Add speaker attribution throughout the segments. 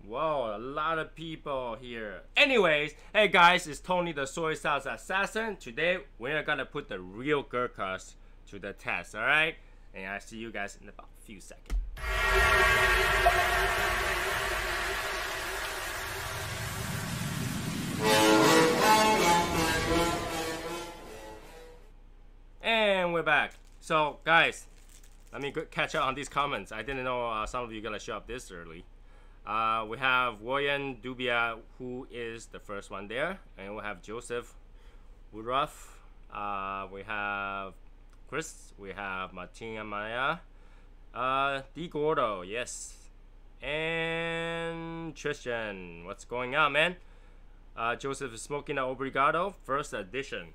Speaker 1: Whoa, a lot of people here. Anyways, hey guys, it's Tony the Soy Sauce Assassin. Today, we're gonna put the real Gurkhas to the test, alright? And I'll see you guys in about a few seconds. And we're back. So, guys, let me catch up on these comments. I didn't know some of you gonna show up this early. We have Woyan Dubia, who is the first one there, and we have Joseph Woodruff. We have Chris. We have Martina Maya. Di Gordo, yes, and Tristan. What's going on, man? Joseph is smoking an Obrigado first edition.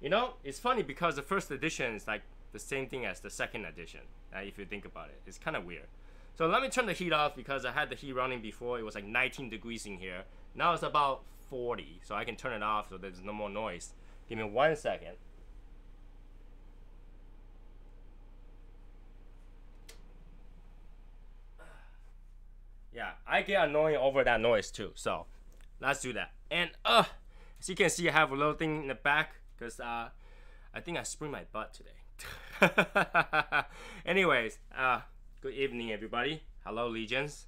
Speaker 1: You know, it's funny because the first edition is like the same thing as the second edition. If you think about it, it's kind of weird. So let me turn the heat off because I had the heat running before. It was like 19 degrees in here. Now it's about 40, so I can turn it off so there's no more noise. Give me 1 second. Yeah, I get annoying over that noise too. So let's do that. And as you can see, I have a little thing in the back because I think I sprained my butt today. Anyways, good evening, everybody. Hello, Legions.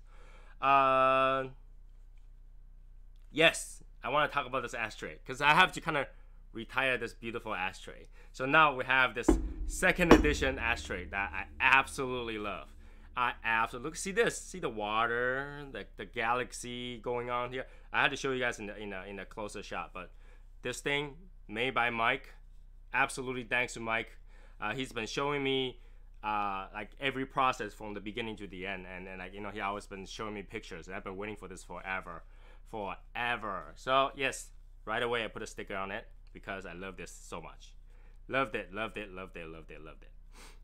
Speaker 1: Yes, I want to talk about this ashtray because I have to kind of retire this beautiful ashtray. So now we have this second edition ashtray that I absolutely love. I absolutely see this. See the water, the galaxy going on here. I had to show you guys in a closer shot, but this thing made by Mike. Absolutely, thanks to Mike. He's been showing me like every process from the beginning to the end, and like, you know, he always been showing me pictures, and I've been waiting for this forever. So yes, right away I put a sticker on it because I love this so much. Loved it.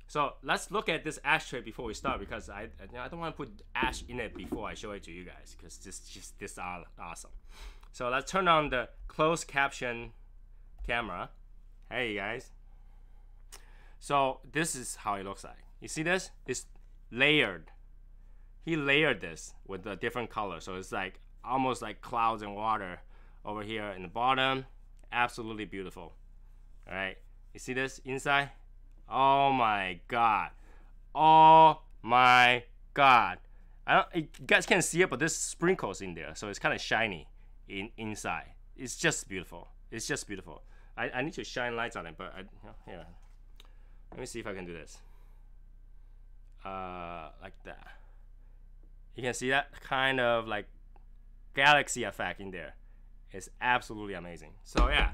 Speaker 1: So let's look at this ashtray before we start because I don't want to put ash in it before I show it to you guys because this awesome. So let's turn on the closed caption camera. Hey guys. So this is how it looks like. You see this? It's layered. He layered this with a different color. So it's like almost like clouds and water over here in the bottom. Absolutely beautiful. All right. You see this inside? Oh my God. Oh my God. You guys can't see it, but there's sprinkles in there. So it's kind of shiny inside. It's just beautiful. It's just beautiful. I need to shine lights on it, but here. Let me see if I can do this. Like that. You can see that kind of like galaxy effect in there. It's absolutely amazing. So yeah,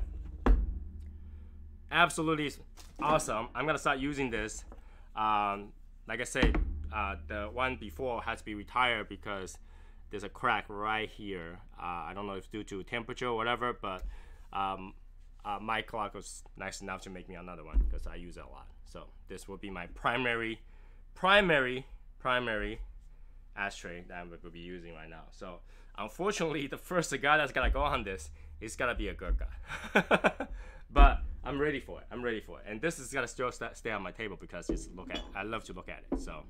Speaker 1: absolutely awesome. I'm gonna start using this. Like I said, the one before has to be retired because there's a crack right here. I don't know if due to temperature or whatever, but my clock was nice enough to make me another one because I use it a lot. So this will be my primary ashtray that I'm going to be using right now. So unfortunately, the first cigar that's gonna go on this is gonna be a Gurkha. But I'm ready for it. And this is gonna still stay on my table because I love to look at it. So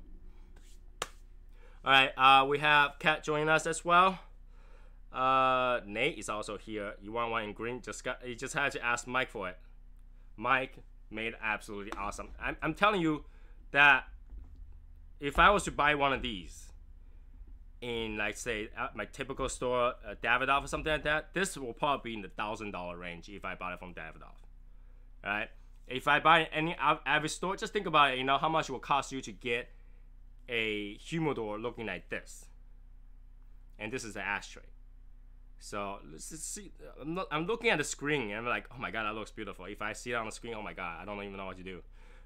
Speaker 1: all right, we have Kat joining us as well. Nate is also here. You want one in green? You just had to ask Mike for it. Mike made it absolutely awesome. I'm telling you that if I was to buy one of these in, like, say, my typical store, Davidoff or something like that, this will probably be in the $1,000 range if I bought it from Davidoff. All right. If I buy any average store, just think about it. You know how much it will cost you to get a humidor looking like this, and this is an ashtray. So let's see. I'm looking at the screen and I'm like, oh my God, that looks beautiful. If I see it on the screen, oh my God, I don't even know what to do.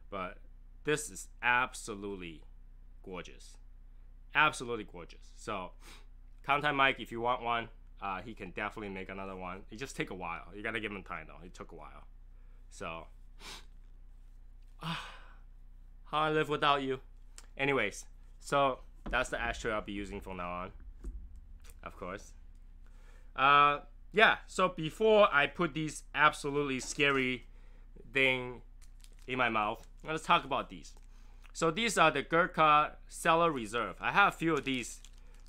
Speaker 1: But this is absolutely gorgeous. Absolutely gorgeous. So contact Mike if you want one. He can definitely make another one. It just take a while. You gotta give him time though. It took a while. So how I live without you. Anyways, so that's the ashtray I'll be using from now on, of course. Yeah, so before I put these absolutely scary thing in my mouth, let's talk about these. So these are the Gurkha Cellar Reserve. I have a few of these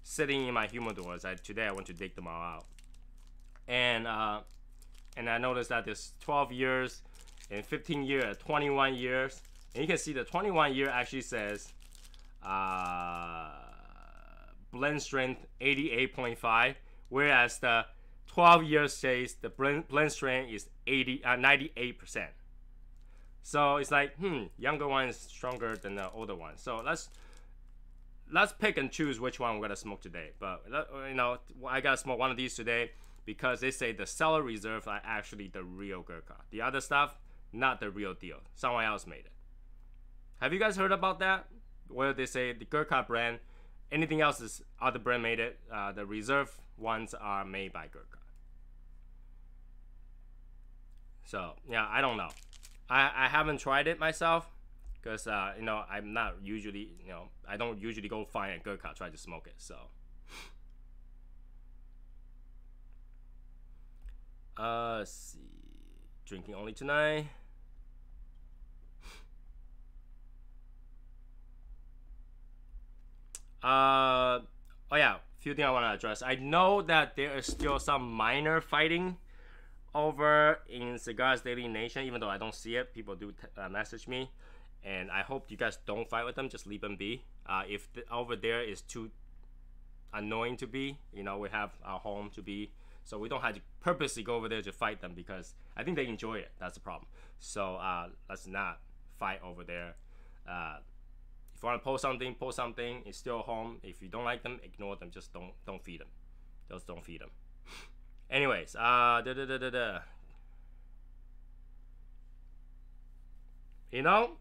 Speaker 1: sitting in my humidors. Today I went to dig them all out, and I noticed that there's 12 years and 15 years, 21 years, and you can see the 21 year actually says blend strength 88.5, whereas the 12 years says the blend strength is 98%. So it's like, younger one is stronger than the older one. So let's pick and choose which one we're gonna smoke today. But you know, I gotta smoke one of these today because they say the Cellar Reserve are actually the real Gurkha. The other stuff, not the real deal. Someone else made it. Have you guys heard about that? Where they say the Gurkha brand, anything else is other brand made it. The Reserve ones are made by Gurkha. So yeah, I don't know. I haven't tried it myself because you know, I'm not usually, you know, I don't usually go find a Gurkha try to smoke it. So let's see, drinking only tonight. Oh yeah, few things I want to address. I know that there is still some minor fighting over in Cigar's Daily Nation, even though I don't see it. People do message me, and I hope you guys don't fight with them. Just leave them be. If over there is too annoying to be, you know, we have our home to be, so we don't have to purposely go over there to fight them because I think they enjoy it. That's the problem. So let's not fight over there. If you want to post something. It's still home. If you don't like them, ignore them. Just don't feed them. Just don't feed them. Anyways, you know,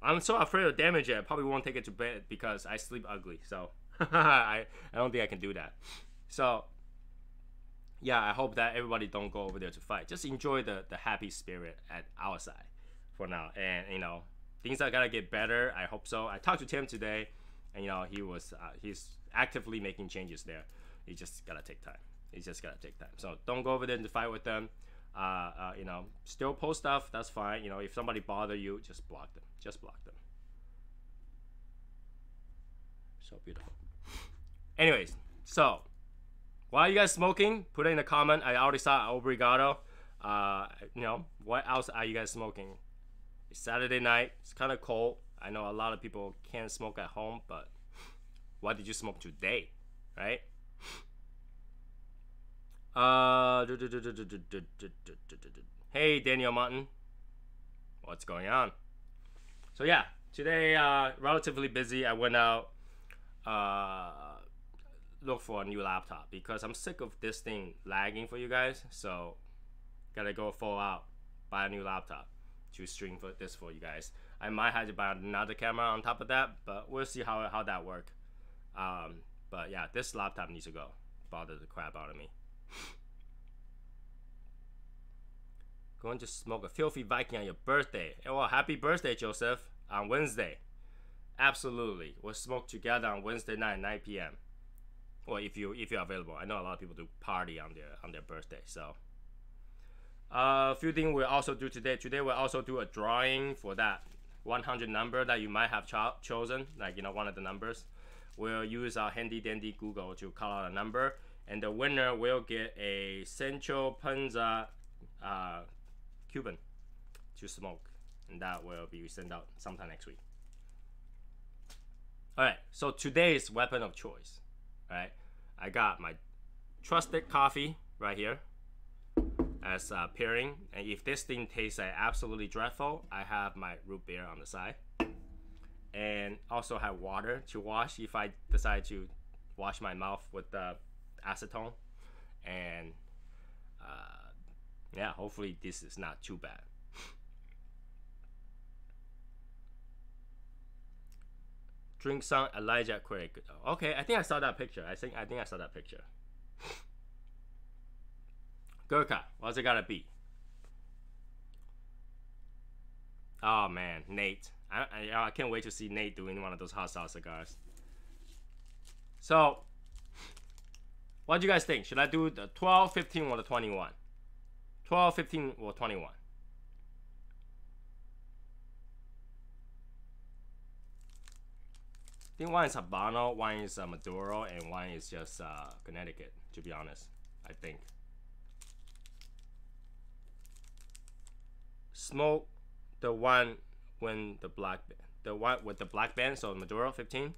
Speaker 1: I'm so afraid of damage it. I probably won't take it to bed because I sleep ugly. So I don't think I can do that. So yeah, I hope that everybody don't go over there to fight. Just enjoy the happy spirit at our side for now. And you know, things are gonna get better. I hope so. I talked to Tim today, and you know, he's actively making changes there. It just gotta take time. It's just gotta take time. So don't go over there to fight with them. You know, still post stuff. That's fine. You know, if somebody bother you, just block them. Just block them. So beautiful. Anyways, so while you guys smoking, put it in the comment. I already saw obrigado. You know, what else are you guys smoking? It's Saturday night. It's kind of cold. I know a lot of people can't smoke at home, but what did you smoke today, right? Hey, Daniel Martin. What's going on? So yeah, today relatively busy. I went out look for a new laptop because I'm sick of this thing lagging for you guys. So gotta go full out, buy a new laptop to stream this for you guys. I might have to buy another camera on top of that, but we'll see how that work. But yeah, this laptop needs to go. Bother the crap out of me. Going to smoke a filthy Viking on your birthday. Well, happy birthday, Joseph, on Wednesday. Absolutely, we'll smoke together on Wednesday night, 9 p.m. Well, if you're available. I know a lot of people do party on their birthday. So a few things we'll also do today. Today we'll also do a drawing for that 100 number that you might have chosen, like, you know, one of the numbers. We'll use our handy dandy Google to call out a number, and the winner will get a Sancho Panza Cuban to smoke, and that will be sent out sometime next week. All right, so today's weapon of choice. All right, I got my trusted coffee right here as pairing, and if this thing tastes absolutely dreadful, I have my root beer on the side, and also have water to wash if I decide to wash my mouth with acetone. And yeah, hopefully this is not too bad. Drink some Elijah Craig. Okay, I think I saw that picture. I think I saw that picture. Gurkha, what's it gotta be? Oh man, Nate. I can't wait to see Nate doing one of those hot sauce cigars. So, what do you guys think? Should I do the 12, 15, or the 21? 12, 15, or 21? I think one is Habano, one is Maduro, and one is just Connecticut, to be honest, I think. Smoke the one when the one with the black band, so Maduro 15.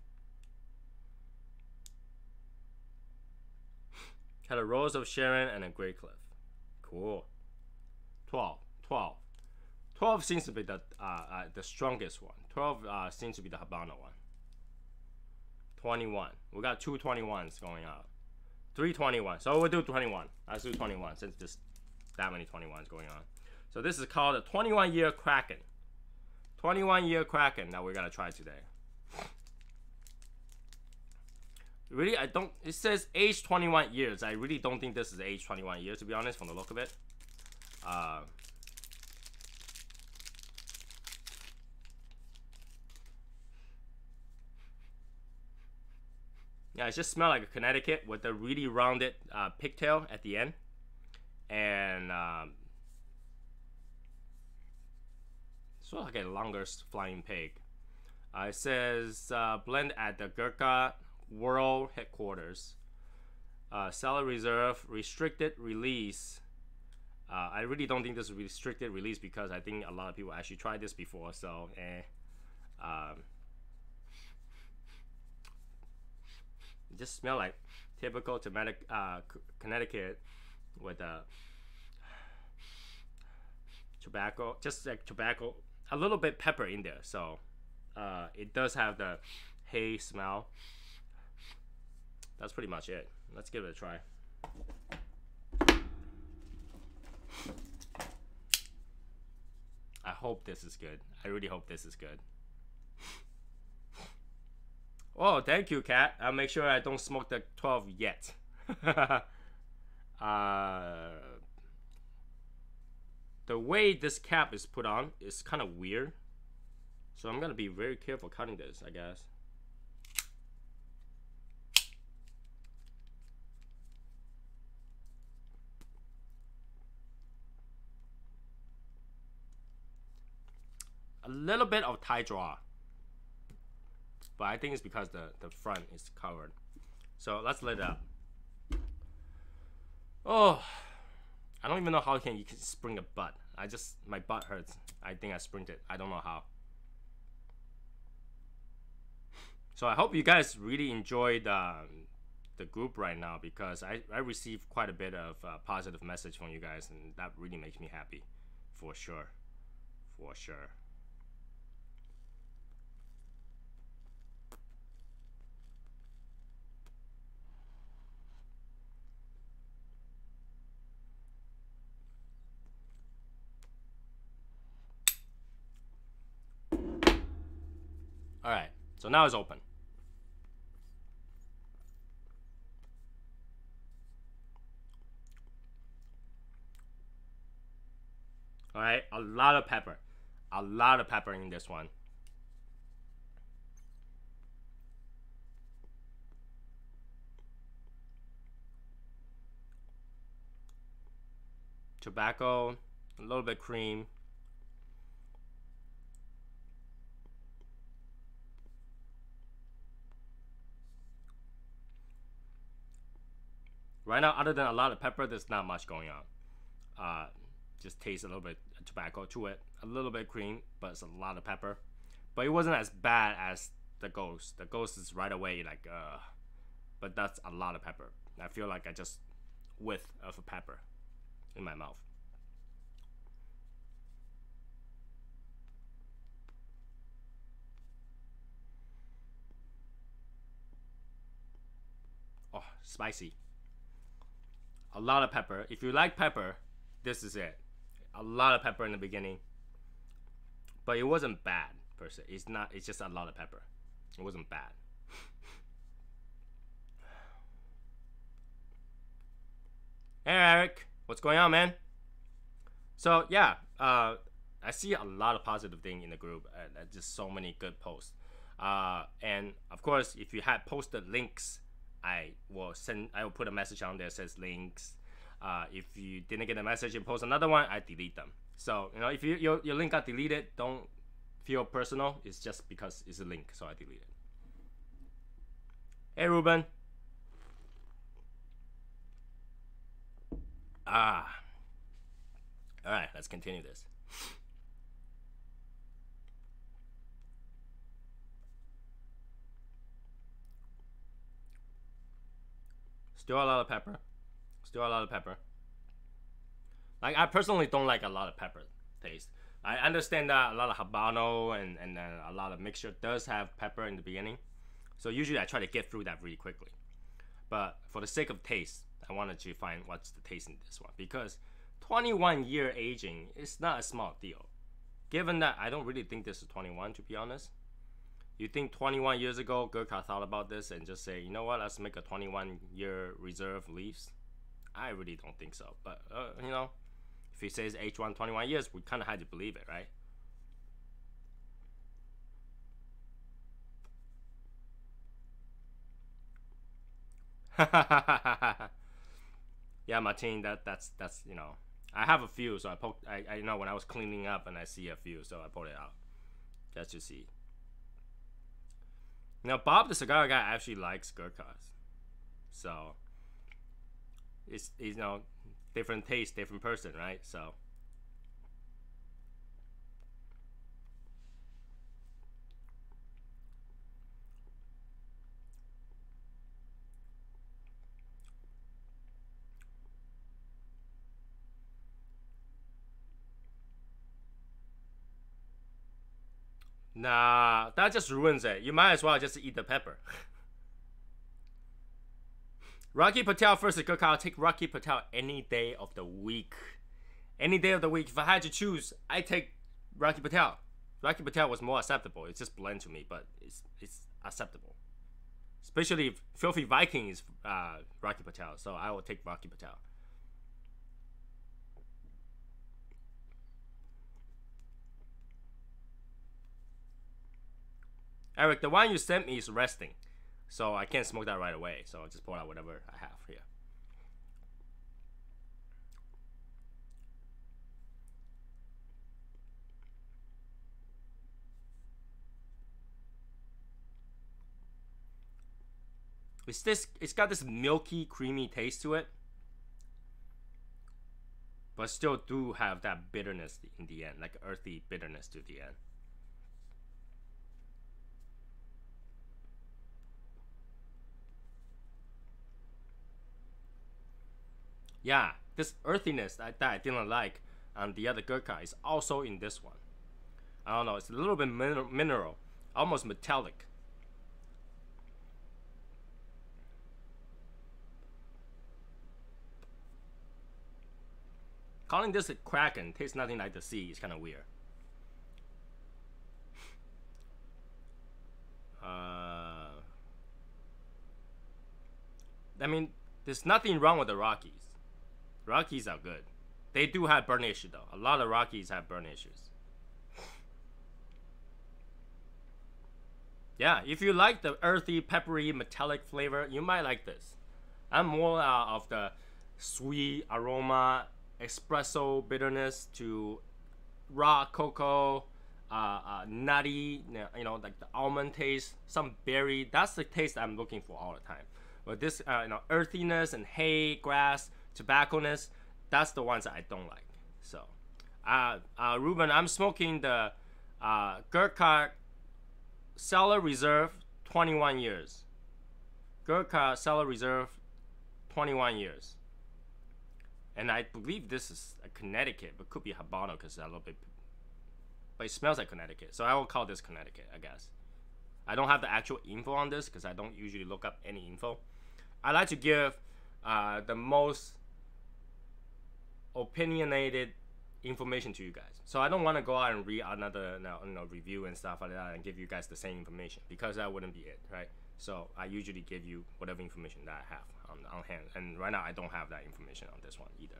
Speaker 1: Had a Rose of Sharon and a Great Cliff. Cool. 12. 12 seems to be the strongest one. 12 seems to be the Habano one. 21. We got two 21s going out. 3 21. So we'll do 21. Let's do 21 since there's that many 21s going on. So this is called a 21-year Kraken. 21-year Kraken that we're gonna try today. Really, I don't. It says age 21 years. I really don't think this is age 21 years, to be honest, from the look of it. Yeah, it just smells like a Connecticut with a really rounded pigtail at the end, and sort of like a longer flying pig. It says blend at the Gurkha World Headquarters. Cellar Reserve, restricted release. I really don't think this is restricted release because I think a lot of people actually tried this before. So, it just smell like typical Connecticut with tobacco, just like tobacco, a little bit pepper in there. So, it does have the hay smell. That's pretty much it. Let's give it a try. I hope this is good. I really hope this is good. Oh, thank you, Kat. I'll make sure I don't smoke the 12 yet. The way this cap is put on is kind of weird. So I'm going to be very careful cutting this, I guess. A little bit of tie draw, but I think it's because the front is covered. So let's let it up. Oh, I don't even know how you can spring a butt. My butt hurts. I think I springed it. I don't know how. So I hope you guys really enjoyed the group right now, because I received quite a bit of positive message from you guys, and that really makes me happy, for sure, for sure. All right, so now it's open. All right, a lot of pepper in this one. Tobacco, a little bit cream. Right now, other than a lot of pepper, there's not much going on. Just taste a little bit of tobacco to it, a little bit of cream, but it's a lot of pepper. But it wasn't as bad as the Ghost. The Ghost is right away like, but that's a lot of pepper. I feel like I just whiff of a pepper in my mouth. Oh, spicy. A lot of pepper. If you like pepper, this is it. A lot of pepper in the beginning, but it wasn't bad per se. It's not. It's just a lot of pepper. It wasn't bad. Hey Eric, what's going on, man? So yeah, I see a lot of positive thing in the group. Just so many good posts. And of course, if you had posted links, I will put a message on there that says links. If you didn't get a message and post another one, I delete them. So, you know, if your link got deleted, don't feel personal. It's just because it's a link, so I delete it. Hey, Ruben. All right, let's continue this. Still a lot of pepper. Still a lot of pepper. Like, I personally don't like a lot of pepper taste. I understand that a lot of Habano and a lot of mixture does have pepper in the beginning. So usually I try to get through that really quickly. But for the sake of taste, I wanted to find what's the taste in this one. Because 21-year aging is not a small deal. Given that I don't really think this is 21, to be honest. You think 21 years ago, Gurkha thought about this and just say, you know what, let's make a 21-year reserve leaves? I really don't think so. But, you know, if he says H1 21 years, we kind of had to believe it, right? Yeah, Martin, that's you know, I have a few, so I know when I was cleaning up and I see a few, so I pulled it out just to see. Now, Bob the cigar guy actually likes Gurkhas, so it's you know, different taste, different person, right? So. Nah, that just ruins it. You might as well just eat the pepper. Rocky Patel versus Gurkha. I'll take Rocky Patel any day of the week. Any day of the week. If I had to choose, I take Rocky Patel. Rocky Patel was more acceptable. It's just bland to me, but it's acceptable. Especially if Filthy Viking is Rocky Patel, so I will take Rocky Patel. Eric, the one you sent me is resting, so I can't smoke that right away. So I'll just pull out whatever I have here. It's got this milky, creamy taste to it, but still do have that bitterness in the end, like earthy bitterness to the end. Yeah, this earthiness that I didn't like on the other Gurkha is also in this one. I don't know, it's a little bit mineral, almost metallic. Calling this a Kraken tastes nothing like the sea is kind of weird. I mean, there's nothing wrong with the Rockies. Rockies are good. They do have burn issue though. A lot of Rockies have burn issues. Yeah, if you like the earthy, peppery, metallic flavor, you might like this. I'm more of the sweet aroma, espresso bitterness to raw cocoa, nutty, you know, like the almond taste, some berry. That's the taste I'm looking for all the time. But this, you know, earthiness and hay, grass, tobacco-ness, that's the ones that I don't like. So, Ruben, I'm smoking the Gurkha Cellar Reserve 21 years. Gurkha Cellar Reserve 21 years. And I believe this is a Connecticut, but could be Habano because it's a little bit, but it smells like Connecticut. So I will call this Connecticut, I guess. I don't have the actual info on this because I don't usually look up any info. I like to give the most opinionated information to you guys. So I don't want to go out and read another review and stuff like that and give you guys the same information because that wouldn't be it, right? So I usually give you whatever information that I have on hand. And right now I don't have that information on this one either.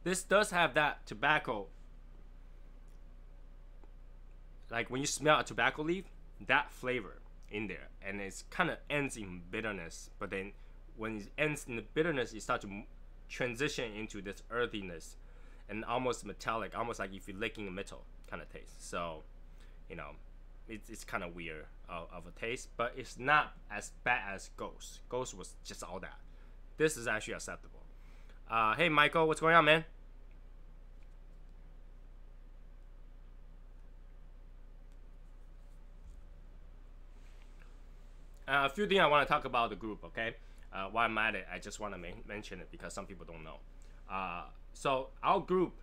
Speaker 1: This does have that tobacco, like when you smell a tobacco leaf, that flavor in there, and it's kind of ends in bitterness, but then when it ends in the bitterness, it starts to transition into this earthiness and almost metallic, almost like if you're licking a metal kind of taste. So, you know, it's kind of weird of a taste, but it's not as bad as Ghost. Ghost was just all that. This is actually acceptable. Hey Michael, what's going on, man? A few things I want to talk about the group, okay? While I'm at it, I just want to mention it because some people don't know. So our group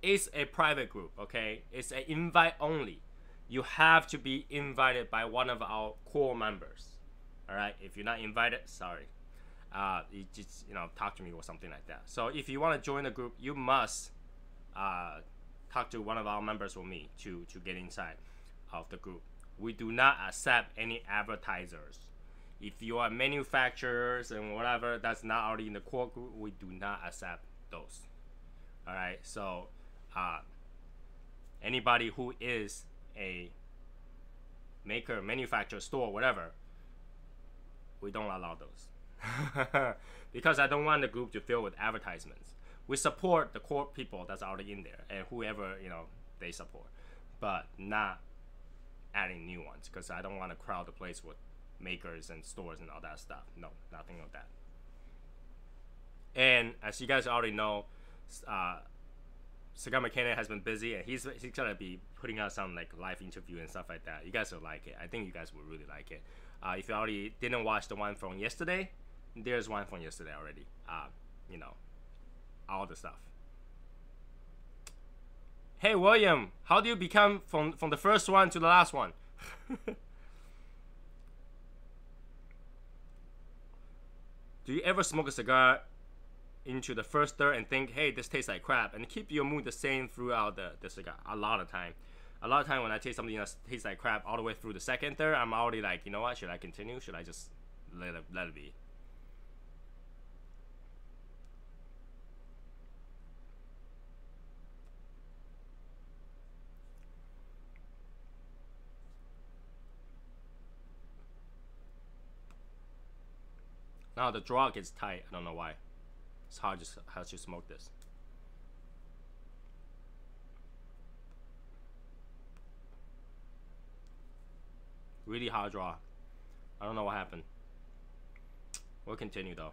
Speaker 1: is a private group, okay? It's an invite only. You have to be invited by one of our core members, all right? If you're not invited, sorry. You just, you know, talk to me or something like that. So if you want to join the group, you must talk to one of our members or me to get inside of the group. We do not accept any advertisers. If you are manufacturers and whatever that's not already in the core group, we do not accept those. All right, so anybody who is a maker, manufacturer, store, whatever, we don't allow those. Because I don't want the group to fill with advertisements. We support the core people that's already in there and whoever, you know, they support, but not adding new ones, because I don't want to crowd the place with makers and stores and all that stuff. No, nothing of that. And as you guys already know, Cigar Mechanic has been busy, and he's gonna be putting out some like live interview and stuff like that. You guys will like it. I think you guys will really like it. If you already didn't watch the one from yesterday, there's one from yesterday already. You know, all the stuff. Hey William, how do you become from the first one to the last one? Do you ever smoke a cigar into the first third and think, hey, this tastes like crap, and keep your mood the same throughout the cigar? A lot of time when I taste something that tastes like crap all the way through the second third, I'm already like, you know what, should I continue? Should I just let it be? Now the draw gets tight. I don't know why. It's hard to smoke this. Really hard draw. I don't know what happened. We'll continue though.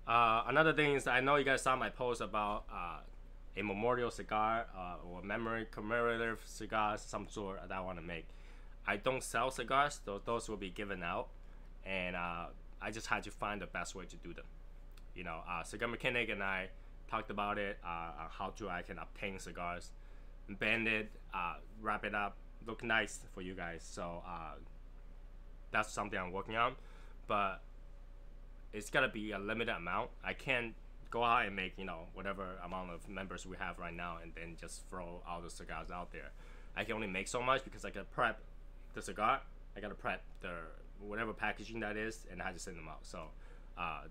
Speaker 1: Another thing is, I know you guys saw my post about a memorial cigar or commemorative cigars, some sort that I want to make. I don't sell cigars, those will be given out, and I just had to find the best way to do them. You know, Cigar Mechanic and I talked about it, how I can obtain cigars, bend it, wrap it up, look nice for you guys. So that's something I'm working on, but it's gotta be a limited amount. I can't go out and make, you know, whatever amount of members we have right now and then just throw all the cigars out there. I can only make so much because I gotta prep the cigar, I gotta prep the whatever packaging that is, and I had to send them out. So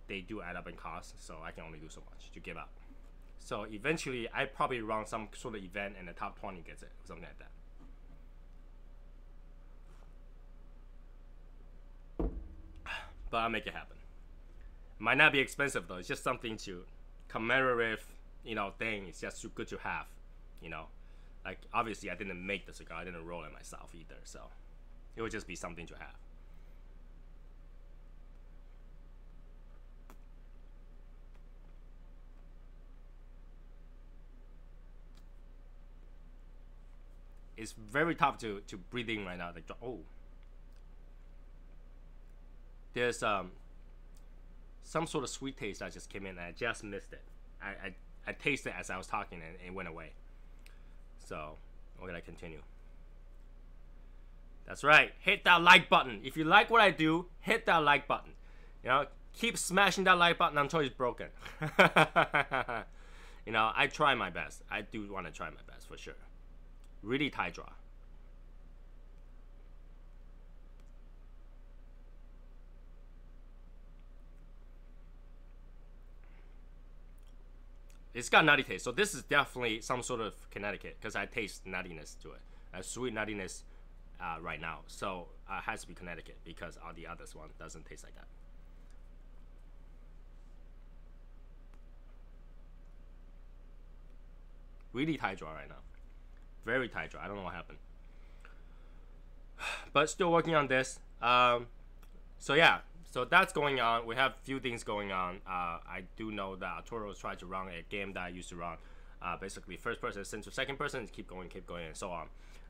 Speaker 1: they do add up in cost, so I can only do so much to give out. So eventually I probably run some sort of event and the top 20 gets it, something like that. But I'll make it happen. Might not be expensive though, it's just something to commemorative, you know, thing. It's just too good to have, you know. Like obviously I didn't make the cigar, I didn't roll it myself either, so it would just be something to have. It's very tough to breathe in right now. Like, oh, there's some sort of sweet taste that just came in and I just missed it. I tasted it as I was talking and it went away. So we're gonna continue. That's right, hit that like button. If you like what I do, hit that like button. You know, keep smashing that like button until it's broken. You know, I try my best. I do want to try my best for sure. Really tight draw. It's got nutty taste, so this is definitely some sort of Connecticut because I taste nuttiness to it, a sweet nuttiness right now. So it has to be Connecticut because all the others one doesn't taste like that. really tight draw right now. Very tight draw. I don't know what happened. But still working on this. So yeah, so that's going on. We have a few things going on. I do know that Arturo is trying to run a game that I used to run. Basically, first person sent to second person, keep going, and so on.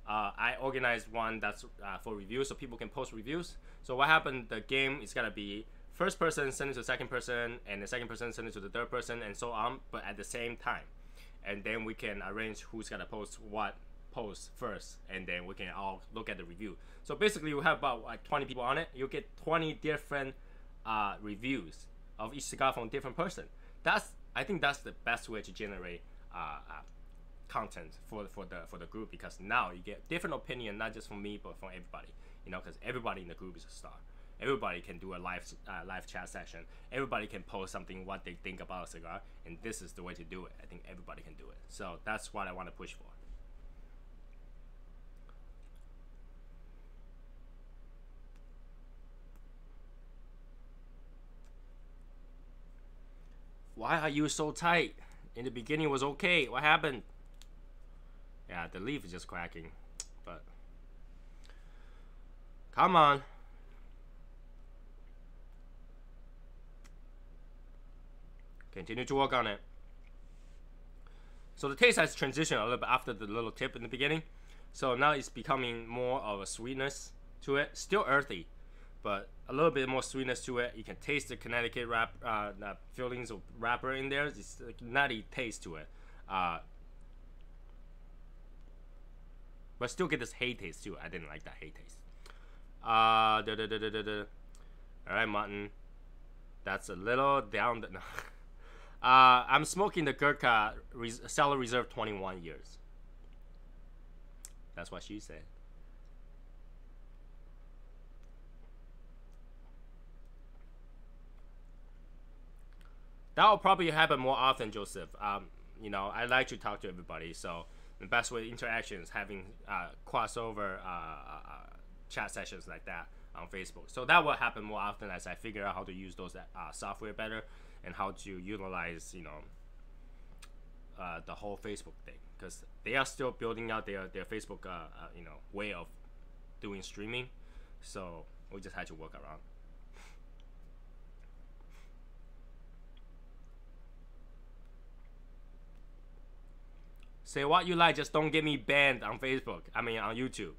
Speaker 1: I organized one that's for reviews, so people can post reviews. So what happened? The game is gonna be first person send it to the second person, and the second person send it to the third person, and so on, but at the same time. And then we can arrange who's gonna post what post first, and then we can all look at the review. So basically, we have about like 20 people on it. You get 20 different reviews of each cigar from a different person. I think that's the best way to generate content for the group, because now you get different opinion, not just from me but from everybody. You know, because everybody in the group is a star. Everybody can do a live chat session. Everybody can post something what they think about a cigar, and this is the way to do it. I think everybody can do it. So that's what I want to push for. Why are you so tight? In the beginning it was okay. What happened? Yeah, the leaf is just cracking. But come on. Continue to work on it. So the taste has transitioned a little bit after the little tip in the beginning. So now it's becoming more of a sweetness to it. Still earthy, but a little bit more sweetness to it. You can taste the Connecticut fillings of wrapper in there. It's like nutty taste to it. But still get this hay taste too. I didn't like that hay taste. Alright, Martin. That's a little down the... I'm smoking the Gurkha Cellar Reserve 21 years. That's what she said. That will probably happen more often, Joseph. You know, I like to talk to everybody, so the best way interaction is having crossover chat sessions like that on Facebook. So that will happen more often as I figure out how to use those software better and how to utilize, you know, the whole Facebook thing, because they are still building out their Facebook, you know, way of doing streaming. So we just had to work around. Say what you like, just don't get me banned on Facebook. I mean, on YouTube.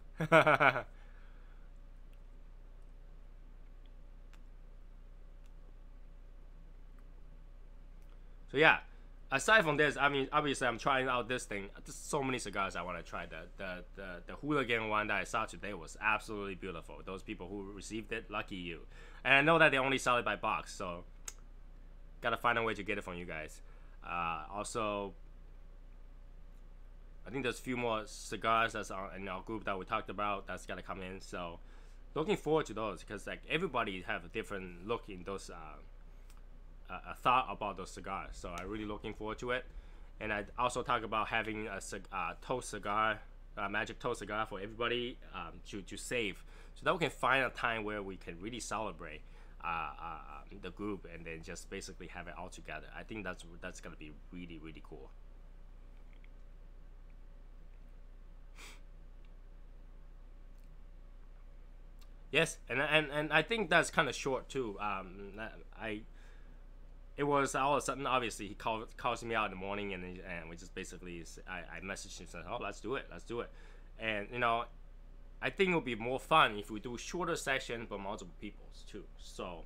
Speaker 1: So yeah, aside from this, I mean, obviously I'm trying out this thing. There's so many cigars I want to try. The Hooligan one that I saw today was absolutely beautiful. Those people who received it, lucky you. And I know that they only sell it by box, so gotta find a way to get it from you guys. Also, I think there's a few more cigars that's in our group that we talked about that's gotta come in. So looking forward to those, because like everybody have a different look in those a thought about those cigars. So I'm really looking forward to it. And I also talk about having a toast cigar, magic toast cigar for everybody to save, so that we can find a time where we can really celebrate the group and then just basically have it all together. I think that's gonna be really, really cool. Yes, and I think that's kind of short too. It was all of a sudden, obviously, he calls me out in the morning, and we just basically, I messaged him and said, oh, let's do it. And, you know, I think it'll be more fun if we do shorter sessions but multiple people too. So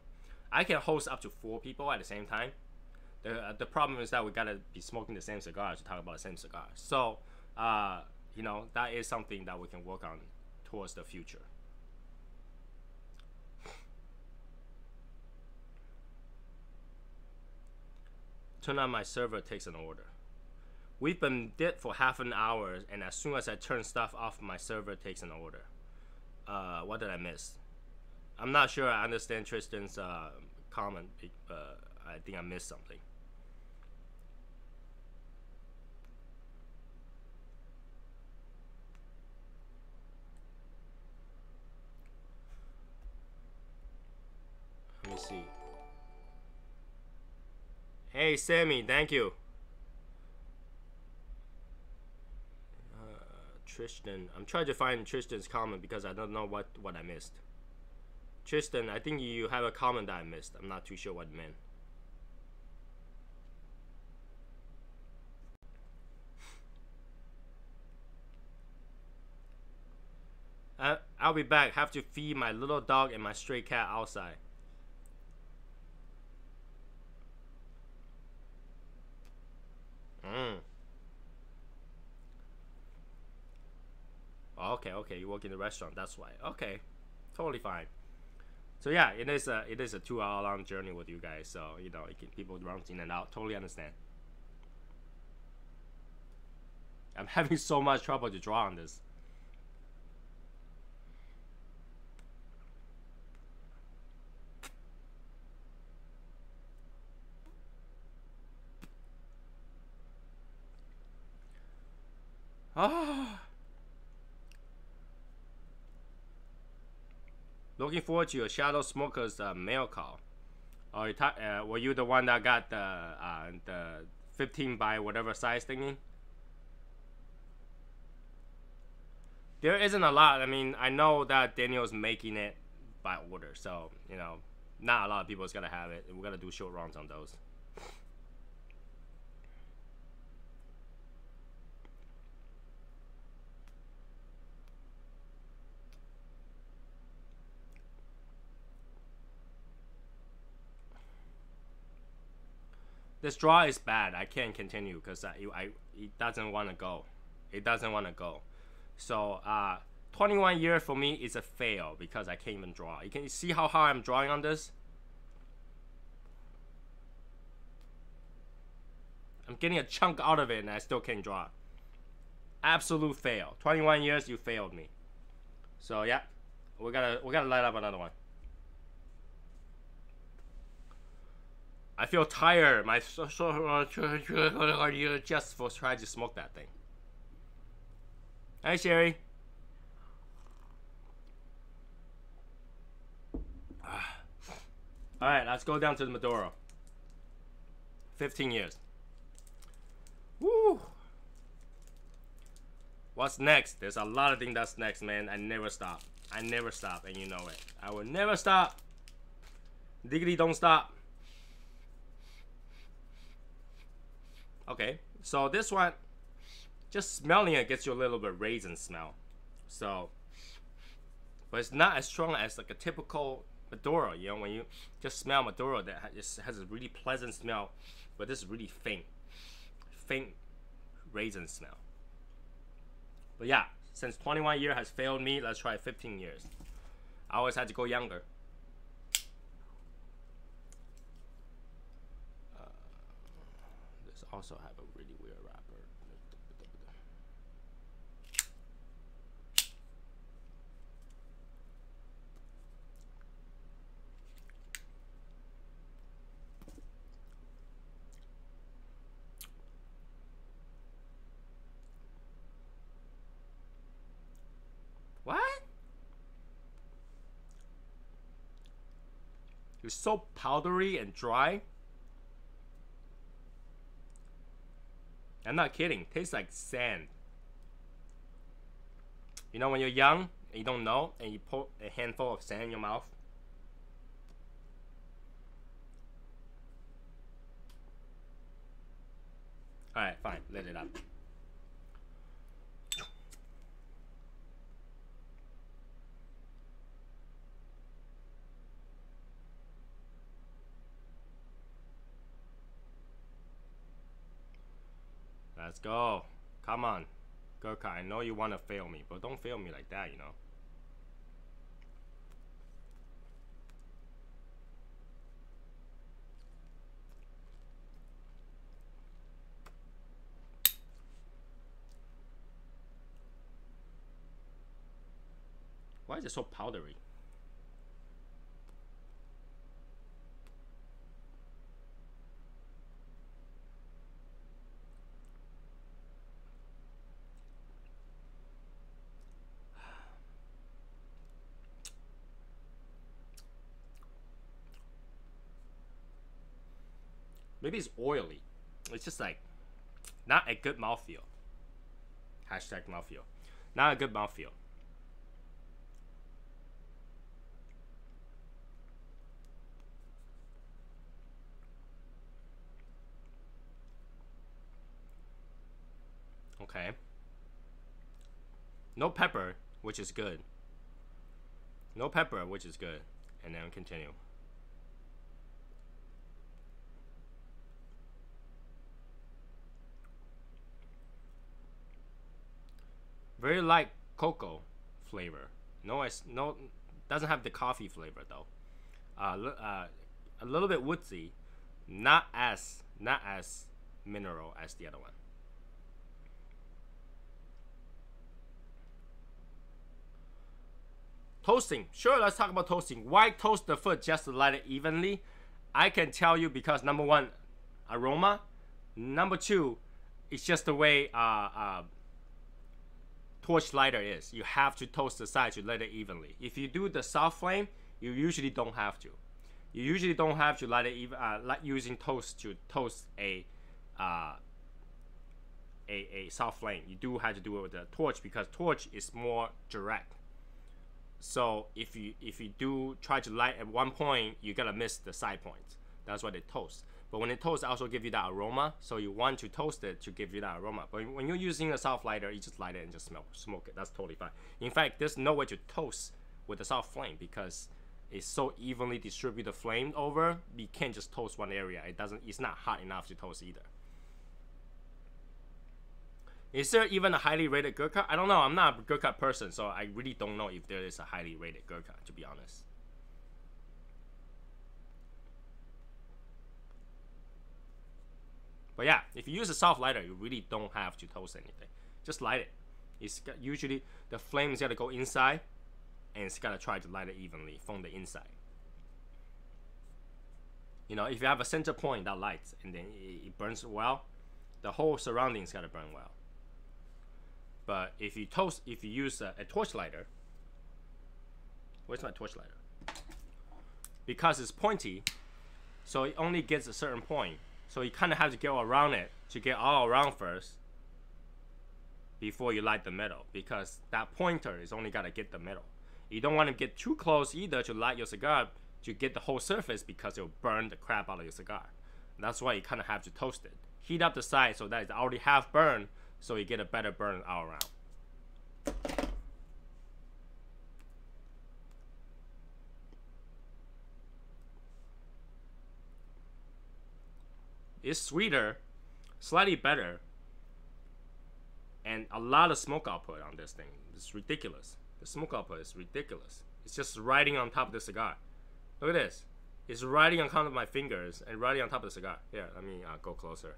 Speaker 1: I can host up to 4 people at the same time. The problem is that we gotta be smoking the same cigar to talk about the same cigar. So, you know, that is something that we can work on towards the future. Turn on my server takes an order. We've been dead for half an hour, and as soon as I turn stuff off, my server takes an order. What did I miss? I'm not sure I understand Tristan's comment, but I think I missed something. Let me see. Hey Sammy, thank you. Tristan. I'm trying to find Tristan's comment because I don't know what I missed. Tristan, I think you have a comment that I missed. I'm not too sure what it meant. I'll be back. Have to feed my little dog and my stray cat outside. Okay, you work in the restaurant, that's why. Okay, totally fine. So yeah, it is a 2-hour long journey with you guys, so you know, people run in and out. Totally understand. I'm having so much trouble to draw on this. Looking forward to your Shadow Smoker's mail call. Were you the one that got the 15 by whatever size thingy? There isn't a lot. I mean, I know that Daniel's making it by order, so you know, not a lot of people is gonna have it. We're gonna do short runs on those. This draw is bad. I can't continue because it doesn't want to go. It doesn't want to go. So 21 years for me is a fail because I can't even draw. You can see how hard I'm drawing on this. I'm getting a chunk out of it and I still can't draw. Absolute fail. 21 years, you failed me. So yeah, we gotta light up another one. I feel tired. My just for trying to smoke that thing. Hi, Sherry. All right, let's go down to the Maduro. 15 years. Woo. What's next? There's a lot of things that's next, man. I never stop. I never stop, and you know it. I will never stop. Diggity don't stop. Okay, so this one, just smelling it gets you a little bit raisin smell. So, but it's not as strong as like a typical Maduro. You know, when you just smell Maduro, that just has a really pleasant smell, but this is really faint raisin smell. But yeah, since 21 years has failed me, let's try 15 years. I always had to go younger. This also have a really weird wrapper. What? It's so powdery and dry. I'm not kidding. Tastes like sand. You know when you're young and you don't know and you put a handful of sand in your mouth? Alright, fine. Let it up. Let's go. Come on. Gurkha, I know you want to fail me, but don't fail me like that, you know. Why is it so powdery? Maybe it's oily. It's just like not a good mouthfeel. Hashtag mouthfeel. Not a good mouthfeel. Okay. No pepper, which is good. No pepper, which is good. And then continue. Very light cocoa flavor. No, doesn't have the coffee flavor though. A little bit woodsy, not as mineral as the other one. Toasting. Sure, let's talk about toasting. Why toast the foot just to light it evenly? I can tell you because number one, aroma. Number two, it's just the way torch lighter is. You have to toast the side to light it evenly. If you do the soft flame, you usually don't have to. You usually don't have to light it even, using toast to toast a soft flame. You do have to do it with a torch because torch is more direct. So if you do try to light at one point, you're gonna miss the side points. That's why they toast. But when it toasts, also give you that aroma. So you want to toast it to give you that aroma. But when you're using a soft lighter, you just light it and just smoke it. That's totally fine. In fact, there's no way to toast with a soft flame because it's so evenly distributed flame over. You can't just toast one area. It's not hot enough to toast either. Is there even a highly rated Gurkha? I don't know. I'm not a Gurkha person, so I really don't know if there is a highly rated Gurkha, to be honest. But yeah, if you use a soft lighter, you really don't have to toast anything. Just light it. Usually the flame's gotta go inside, and it's gotta try to light it evenly from the inside. You know, if you have a center point that lights and then it burns well, the whole surroundings gotta burn well. But if you use a torch lighter, where's my torch lighter? Because it's pointy, so it only gets a certain point. So you kind of have to go around it to get all around first before you light the middle, because that pointer is only gotta get the middle. You don't want to get too close either to light your cigar to get the whole surface because it'll burn the crap out of your cigar. That's why you kind of have to toast it. Heat up the side so that it's already half burned, so you get a better burn all around. It's sweeter, slightly better, and a lot of smoke output on this thing. It's ridiculous. The smoke output is ridiculous. It's just riding on top of the cigar. Look at this. It's riding on top of my fingers and riding on top of the cigar. Here, let me go closer.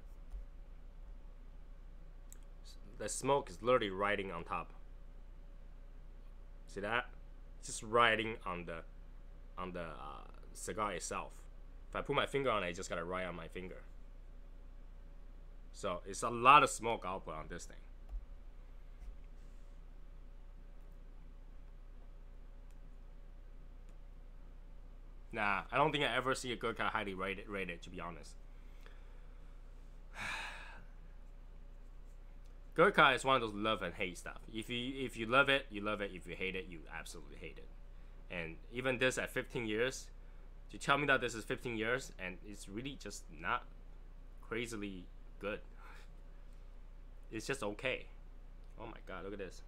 Speaker 1: The smoke is literally riding on top. See that? It's just riding on the cigar itself. If I put my finger on it, I just gotta ride on my finger. So it's a lot of smoke output on this thing. Nah, I don't think I ever see a Gurkha highly rated, to be honest. Gurkha is one of those love and hate stuff. If you love it, you love it. If you hate it, you absolutely hate it. And even this at 15 years, to tell me that this is 15 years and it's really just not crazily good. It's just okay. Oh my god, look at this.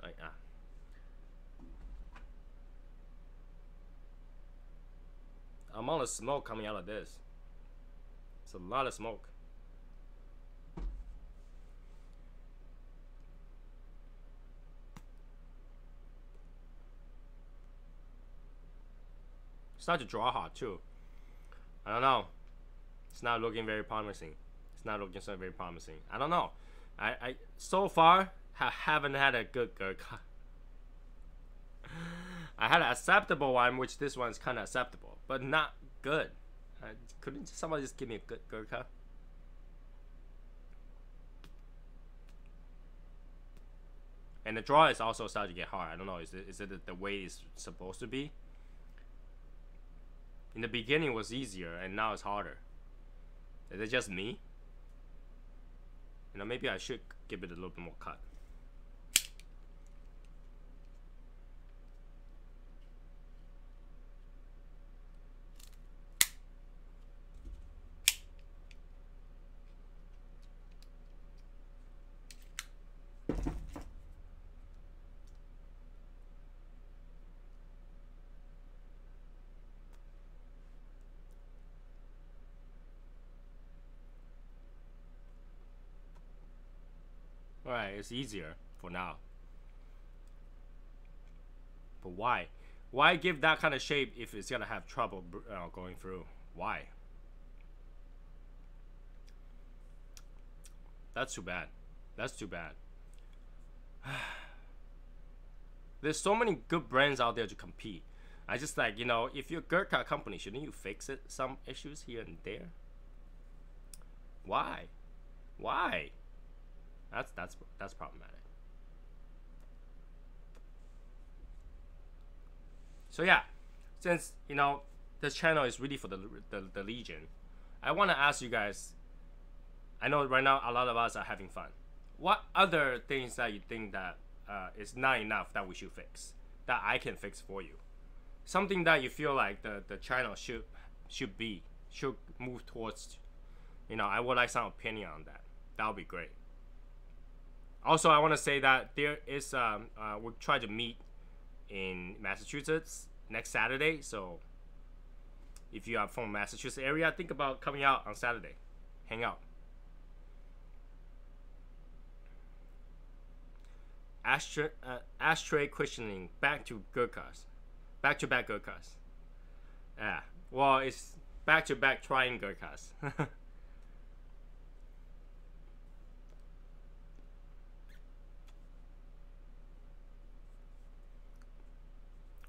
Speaker 1: Like amount of smoke coming out of this. It's a lot of smoke. Start to draw hot too. I don't know. It's not looking very promising. It's not looking so very promising. I don't know. I so far haven't had a good Gurkha. I had an acceptable one, which this one's kind of acceptable, but not good. Couldn't somebody just give me a good Gurkha? And the draw is also starting to get hard. I don't know. Is it the way it's supposed to be? In the beginning it was easier, and now it's harder. Is it just me? You know, maybe I should give it a little bit more cut. Alright, it's easier for now. But why? Why give that kind of shape if it's gonna have trouble going through? Why? That's too bad. That's too bad. There's so many good brands out there to compete. I just like, you know, if you're a Gurkha company, shouldn't you fix it? Some issues here and there. Why? Why? That's problematic. So yeah, since you know this channel is really for the Legion, I want to ask you guys. I know right now a lot of us are having fun. What other things that you think that is not enough that we should fix, that I can fix for you? Something that you feel like the channel should move towards. You know, I would like some opinion on that. That would be great. Also, I want to say that there is we'll try to meet in Massachusetts next Saturday. So if you are from Massachusetts area, think about coming out on Saturday, hang out. Ashtray questioning back to Gurkhas, back-to-back Gurkhas. Yeah, well, it's back-to-back trying Gurkhas.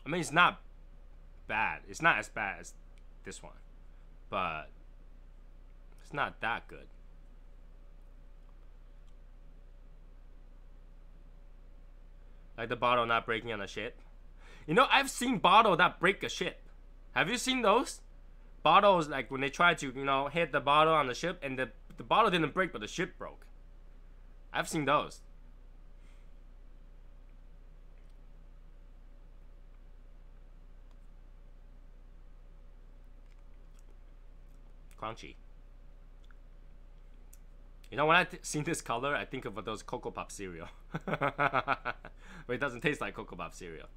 Speaker 1: I mean, it's not bad. It's not as bad as this one, but it's not that good. Like the bottle not breaking on a ship. You know, I've seen bottle that break a ship. Have you seen those? Bottles, like when they try to, you know, hit the bottle on the ship and the bottle didn't break, but the ship broke. I've seen those. Crunchy. You know, when I seen this color, I think of those Cocoa Pop cereal. But it doesn't taste like Cocoa Pop cereal.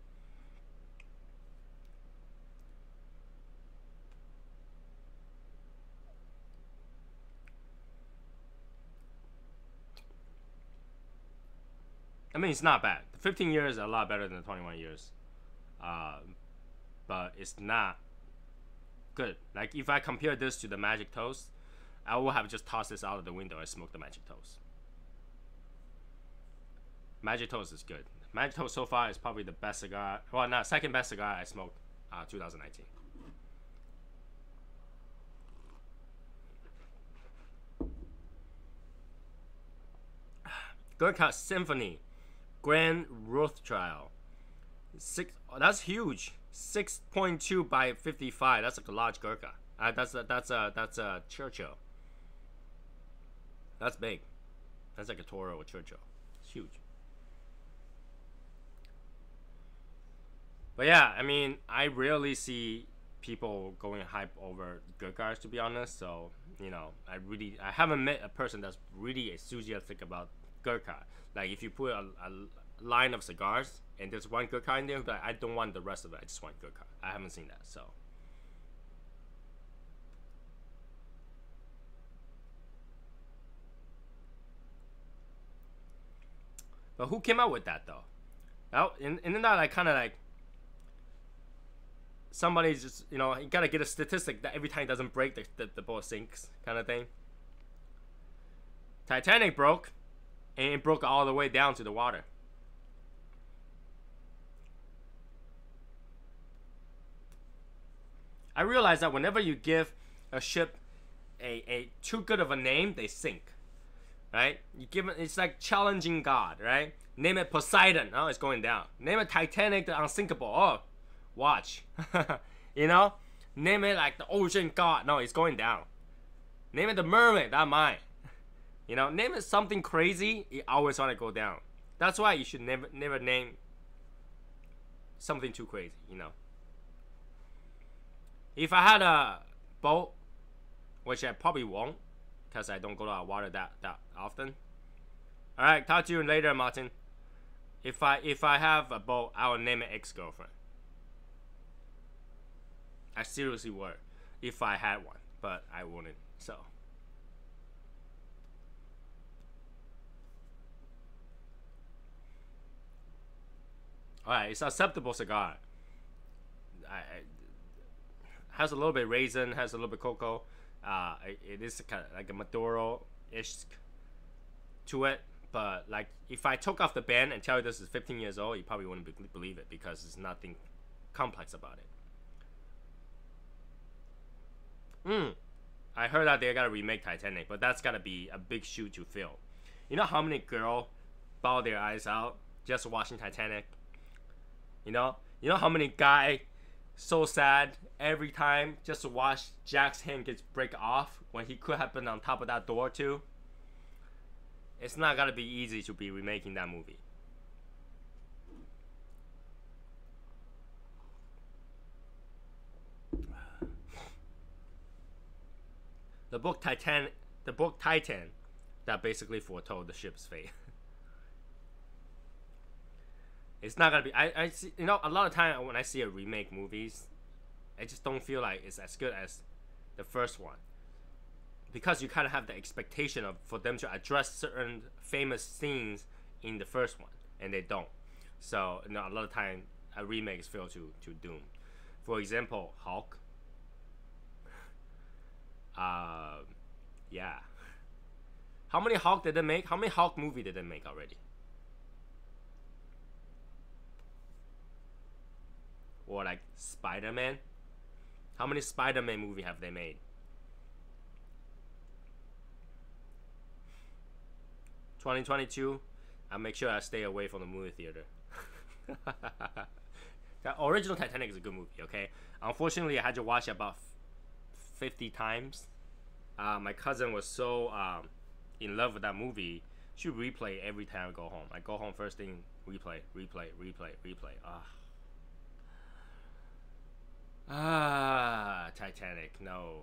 Speaker 1: I mean, it's not bad. 15 years is a lot better than 21 years. But it's not good. Like, if I compare this to the Magic Toast, I will have just tossed this out of the window and smoked the Magic Toast. Magic Toast is good. Magic Toast so far is probably the best cigar. Well, not second best cigar I smoked 2019. Gurkha Symphony Grand Rothschild. That's huge. 6.2 by 55. That's like a large Gurkha. That's a Churchill. That's big. That's like a Toro or Churchill. It's huge. But yeah, I mean, I rarely see people going hype over Gurkhas, to be honest. So, you know, I haven't met a person that's really enthusiastic about Gurkha. Like, if you put a line of cigars and there's one Gurkha in there, but I don't want the rest of it. I just want Gurkha. I haven't seen that. So. But who came out with that though? Now, isn't that like kind of like somebody's just, you know, you gotta get a statistic that every time it doesn't break, the boat sinks kind of thing. Titanic broke, and it broke all the way down to the water. I realize that whenever you give a ship a too good of a name, they sink. Right? You give it, it's like challenging God, right? Name it Poseidon, oh, it's going down. Name it Titanic, the unsinkable, oh, watch. You know? Name it like the ocean God, no, it's going down. Name it the mermaid, not mine. You know, name it something crazy, it always want to go down. That's why you should never name something too crazy, you know. If I had a boat, which I probably won't, because I don't go to our water that often. All right, talk to you later, Martin. If I have a boat, I will name it ex-girlfriend. I seriously would, if I had one, but I wouldn't. So. All right, it's acceptable cigar. Has a little bit raisin, has a little bit cocoa. It is kind of like a Maduro-ish to it. But like, if I took off the band and tell you this is 15 years old, you probably wouldn't believe it because there's nothing complex about it. I heard that they gotta remake Titanic, but that's gotta be a big shoe to fill. You know how many girls bawl their eyes out just watching Titanic? You know how many guy so sad every time just to watch Jack's hand gets break off when he could have been on top of that door too? It's not gonna be easy to be remaking that movie. The book Titan, that basically foretold the ship's fate. It's not gonna be. I see, you know, a lot of time when I see a remake movies, I just don't feel like it's as good as the first one, because you kind of have the expectation of for them to address certain famous scenes in the first one, and they don't. So you know, a lot of time remakes fail to doom. For example, Hulk. Yeah. How many Hulk did they make? How many Hulk movie did they make already? Or like Spider-Man? How many Spider-Man movie have they made? 2022, I'll make sure I stay away from the movie theater. The original Titanic is a good movie, okay? Unfortunately, I had to watch it about 50 times. My cousin was so in love with that movie, she would replay every time I go home. I go home first thing, replay. Titanic, no.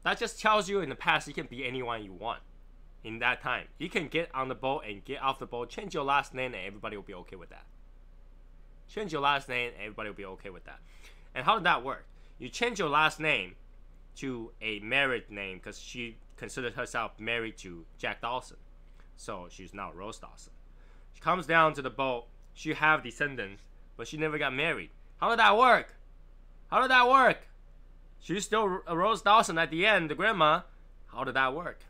Speaker 1: That just tells you in the past you can be anyone you want. In that time, you can get on the boat and get off the boat, change your last name, and everybody will be okay with that. Change your last name, and everybody will be okay with that. And how did that work? You change your last name to a married name because she considered herself married to Jack Dawson. So she's now Rose Dawson. She comes down to the boat. She have descendants, but she never got married. How did that work? How did that work? She's still Rose Dawson at the end, the grandma. How did that work?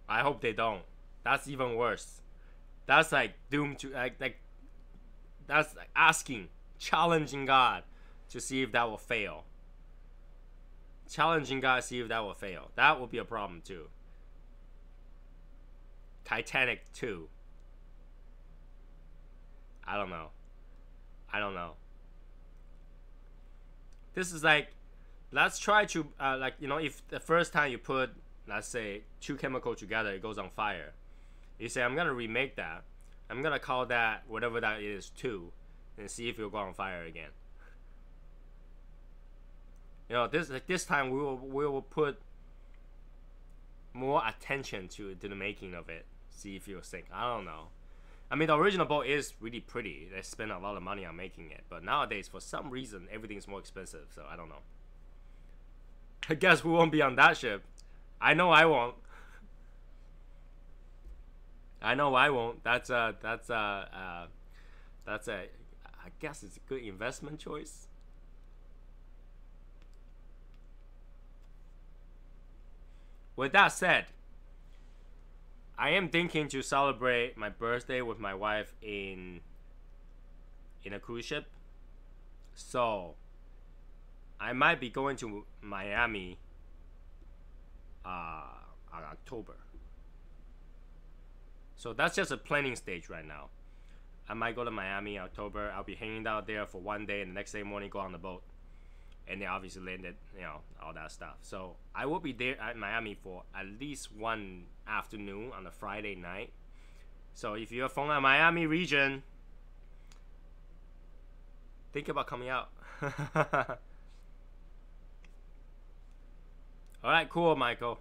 Speaker 1: I hope they don't. That's even worse. That's like doomed to like that's like asking, challenging God to see if that will fail. Challenging God to see if that will fail. That will be a problem too. Titanic 2. I don't know. This is like, let's try to like, you know, if the first time you put, let's say, two chemicals together, it goes on fire. You say, I'm gonna remake that. I'm gonna call that whatever that is 2, and see if it'll go on fire again. You know, this time we will put more attention to the making of it. See if it'll sink. I don't know. I mean, the original boat is really pretty. They spent a lot of money on making it, but nowadays, for some reason, everything's more expensive. So I don't know. I guess we won't be on that ship. I know I won't. I know I won't. That's a I guess it's a good investment choice. With that said, I am thinking to celebrate my birthday with my wife in a cruise ship. So I might be going to Miami October. So that's just a planning stage right now. I might go to Miami in October. I'll be hanging out there for one day, and the next day morning go on the boat. And then obviously landed, you know, all that stuff. So I will be there at Miami for at least one afternoon on a Friday night. So if you're from the Miami region, think about coming out. All right, cool, Michael.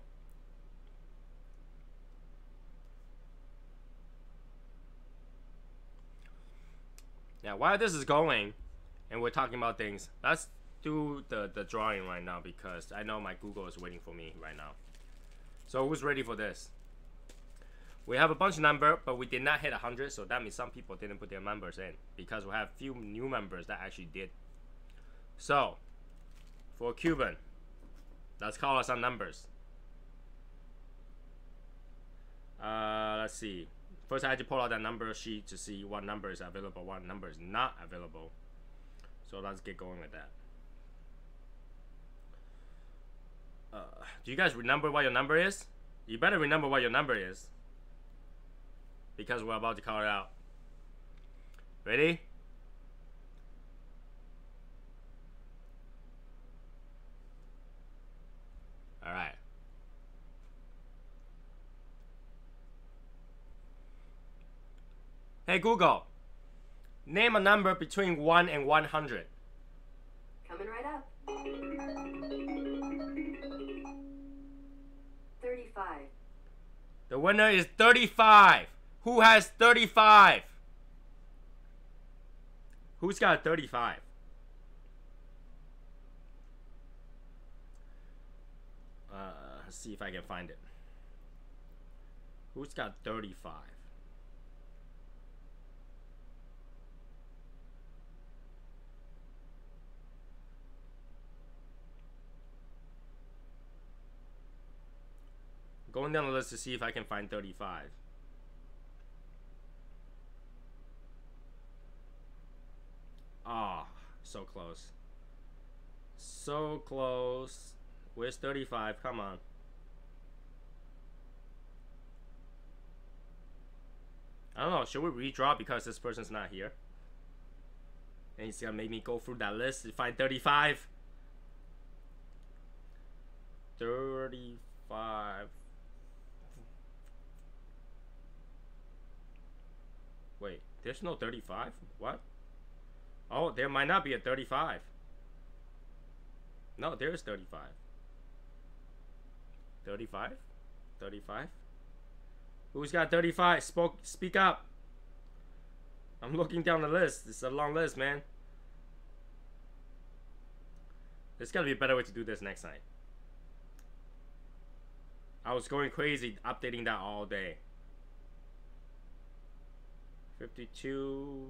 Speaker 1: Now, while this is going, and we're talking about things, let's do the drawing right now because I know my Google is waiting for me right now. So who's ready for this? We have a bunch of numbers, but we did not hit 100, so that means some people didn't put their numbers in because we have few new members that actually did. So, for Cuban, let's call out some numbers. Let's see. First, I had to pull out that number sheet to see what number is available, what number is not available. So let's get going with that. Do you guys remember what your number is? You better remember what your number is, because we're about to call it out. Ready? All right. Hey Google, name a number between 1 and 100.
Speaker 2: Coming right up. 35.
Speaker 1: The winner is 35. Who has 35? Who's got 35? Let's see if I can find it. Who's got 35? Going down the list to see if I can find 35. Ah, so close. So close. Where's 35? Come on. I don't know. Should we redraw because this person's not here? And he's gonna make me go through that list to find 35. 35. Wait, there's no 35? What? Oh, there might not be a 35. No, there is 35. 35? 35? Who's got 35? Speak up. I'm looking down the list. It's a long list, man. There's gotta be a better way to do this next time. I was going crazy updating that all day. 52,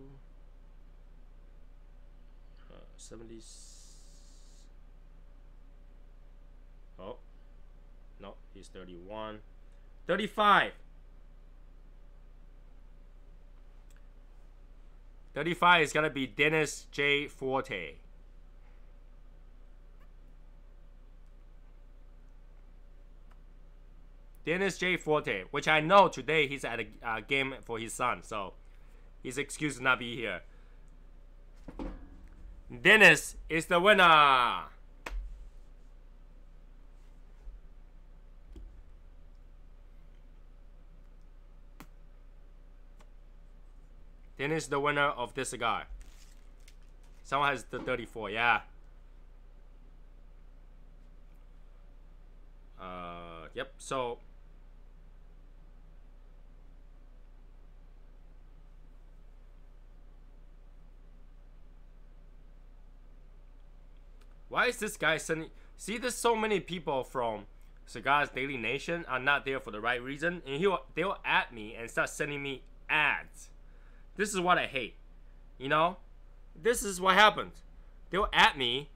Speaker 1: 70. Oh, no, he's 31. 35. 35 is gonna be Dennis J. Forte. Dennis J. Forte, which I know today he's at a game for his son, so he's excused to not be here. Dennis is the winner. Dennis is the winner of this cigar. Someone has the 34, yeah. Yep, so why is this guy sending? See, there's so many people from Cigars Daily Nation are not there for the right reason, and they'll add me and start sending me ads. This is what I hate. You know, this is what happens. They'll add me,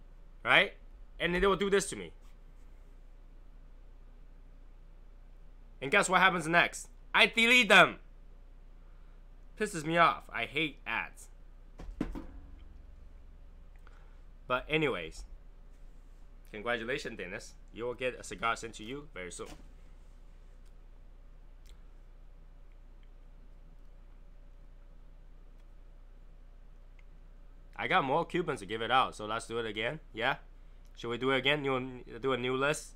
Speaker 1: right, and then they will do this to me. And guess what happens next? I delete them. Pisses me off. I hate ads. But anyways, congratulations, Dennis. You will get a cigar sent to you very soon. I got more coupons to give it out, so let's do it again. Yeah, should we do it again? Do a new list.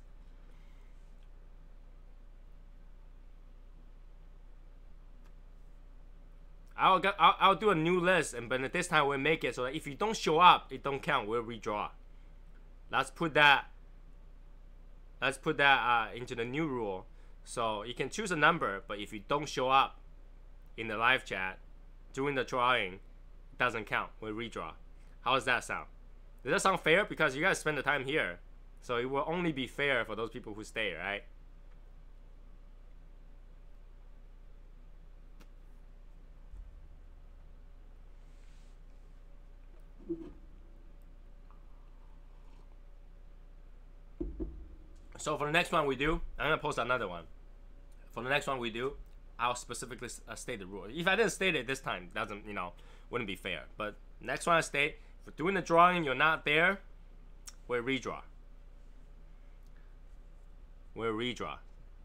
Speaker 1: I'll do a new list, but this time we'll make it so that if you don't show up, it don't count. We'll redraw. Let's put that into the new rule. So you can choose a number, but if you don't show up in the live chat during the drawing, it doesn't count. We'll redraw. How does that sound? Does that sound fair? Because you guys spend the time here, so it will only be fair for those people who stay, right? So for the next one we do, I'm gonna post another one. For the next one we do, I'll specifically state the rule. If I didn't state it this time, doesn't, wouldn't be fair. But next one I state, if doing the drawing you're not there, we'll redraw. We'll redraw.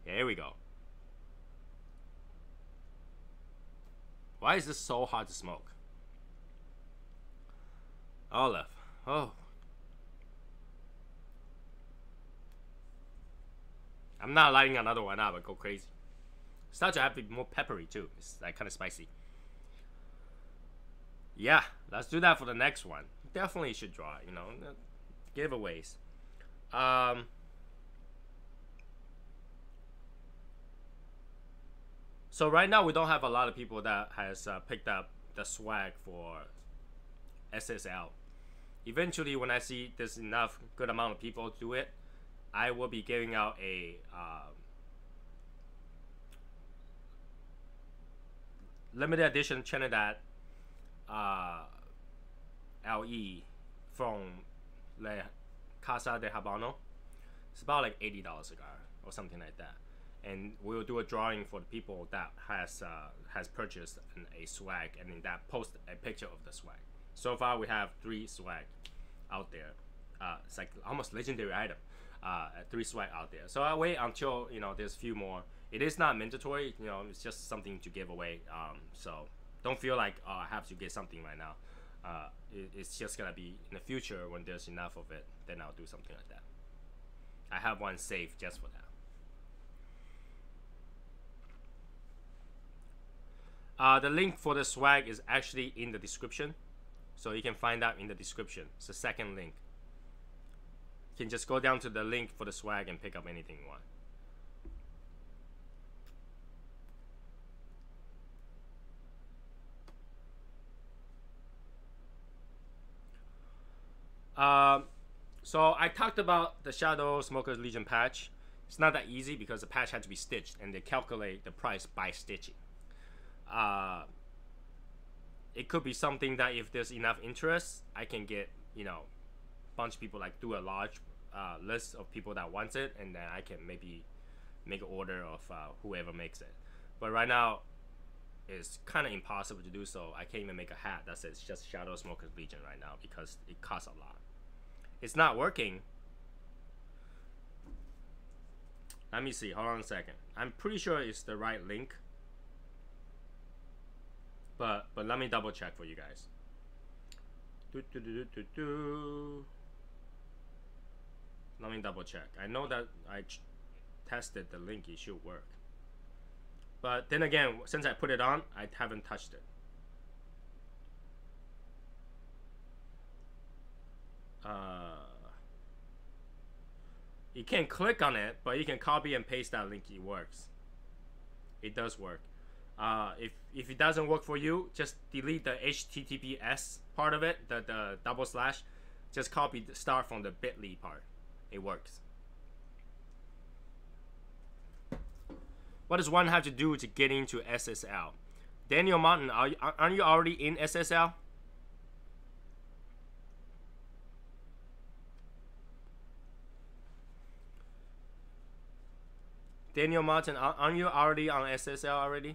Speaker 1: Yeah, here we go. Why is this so hard to smoke? Olive. Oh. I'm not lighting another one up, I go crazy. Starts to have to be more peppery too. It's like kind of spicy. Yeah, let's do that for the next one. Definitely should draw, giveaways. So right now we don't have a lot of people that has picked up the swag for SSL. Eventually, when I see there's enough good amount of people do it, I will be giving out a limited edition Trinidad LE from La Casa de Habano. It's about like $80 cigar or something like that, and we will do a drawing for the people that has purchased a swag, and then that post a picture of the swag. So far we have 3 swag out there. It's like almost legendary item. 3 swag out there. So I wait until there's a few more. It is not mandatory. It's just something to give away. So don't feel like I have to get something right now. It's just gonna be in the future when there's enough of it. Then I'll do something like that. I have one saved just for that. The link for the swag is actually in the description, so you can find out in the description. It's the second link. You can just go down to the link for the swag and pick up anything you want. So I talked about the Shadow Smokers Legion patch. It's not that easy because the patch had to be stitched, and they calculate the price by stitching. It could be something that if there's enough interest, I can get bunch of people, like do a large list of people that wants it, and then I can maybe make an order of whoever makes it. But right now it's kind of impossible to do so. I can't even make a hat that says just Shadow Smokers Legion right now because it costs a lot. It's not working. Let me see, hold on a second. I'm pretty sure it's the right link, but let me double check for you guys. Let me double check. I know that I tested the link, it should work. But then again, since I put it on, I haven't touched it. You can click on it, but you can copy and paste that link. It works. It does work. If it doesn't work for you, just delete the HTTPS part of it, the double slash. Just copy the start from the bit.ly part. It works. What does one have to do to get into SSL? Daniel Martin, aren't you already in SSL? Daniel Martin, aren't you already on SSL already?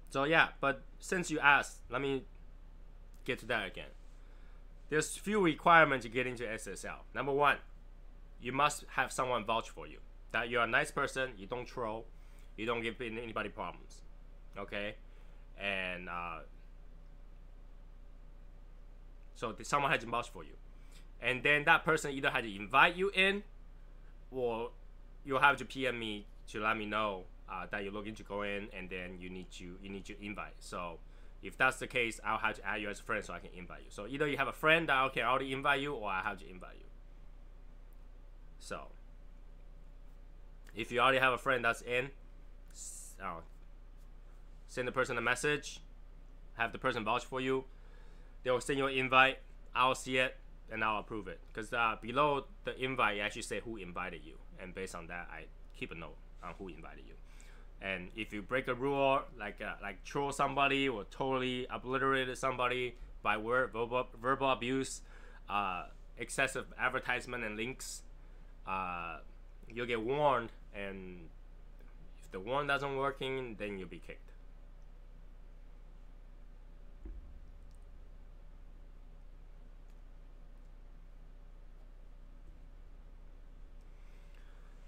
Speaker 1: So yeah, but since you asked, let me get to that again. There's few requirements to get into SSL. Number one, you must have someone vouch for you that you're a nice person, you don't troll, you don't give anybody problems, okay? And so someone has to vouch for you, and then that person either had to invite you in, or you'll have to PM me to let me know that you're looking to go in, and then you need to invite. So if that's the case, I'll have to add you as a friend so I can invite you. So either you have a friend that can already invite you, or I have to invite you. So if you already have a friend that's in, send the person a message, have the person vouch for you. They'll send you an invite. I'll see it and I'll approve it. Because below the invite, you actually say who invited you, and based on that, I keep a note on who invited you. And if you break a rule, like troll somebody or totally obliterated somebody by verbal abuse, excessive advertisement and links, you'll get warned. And if the warn doesn't working, then you'll be kicked.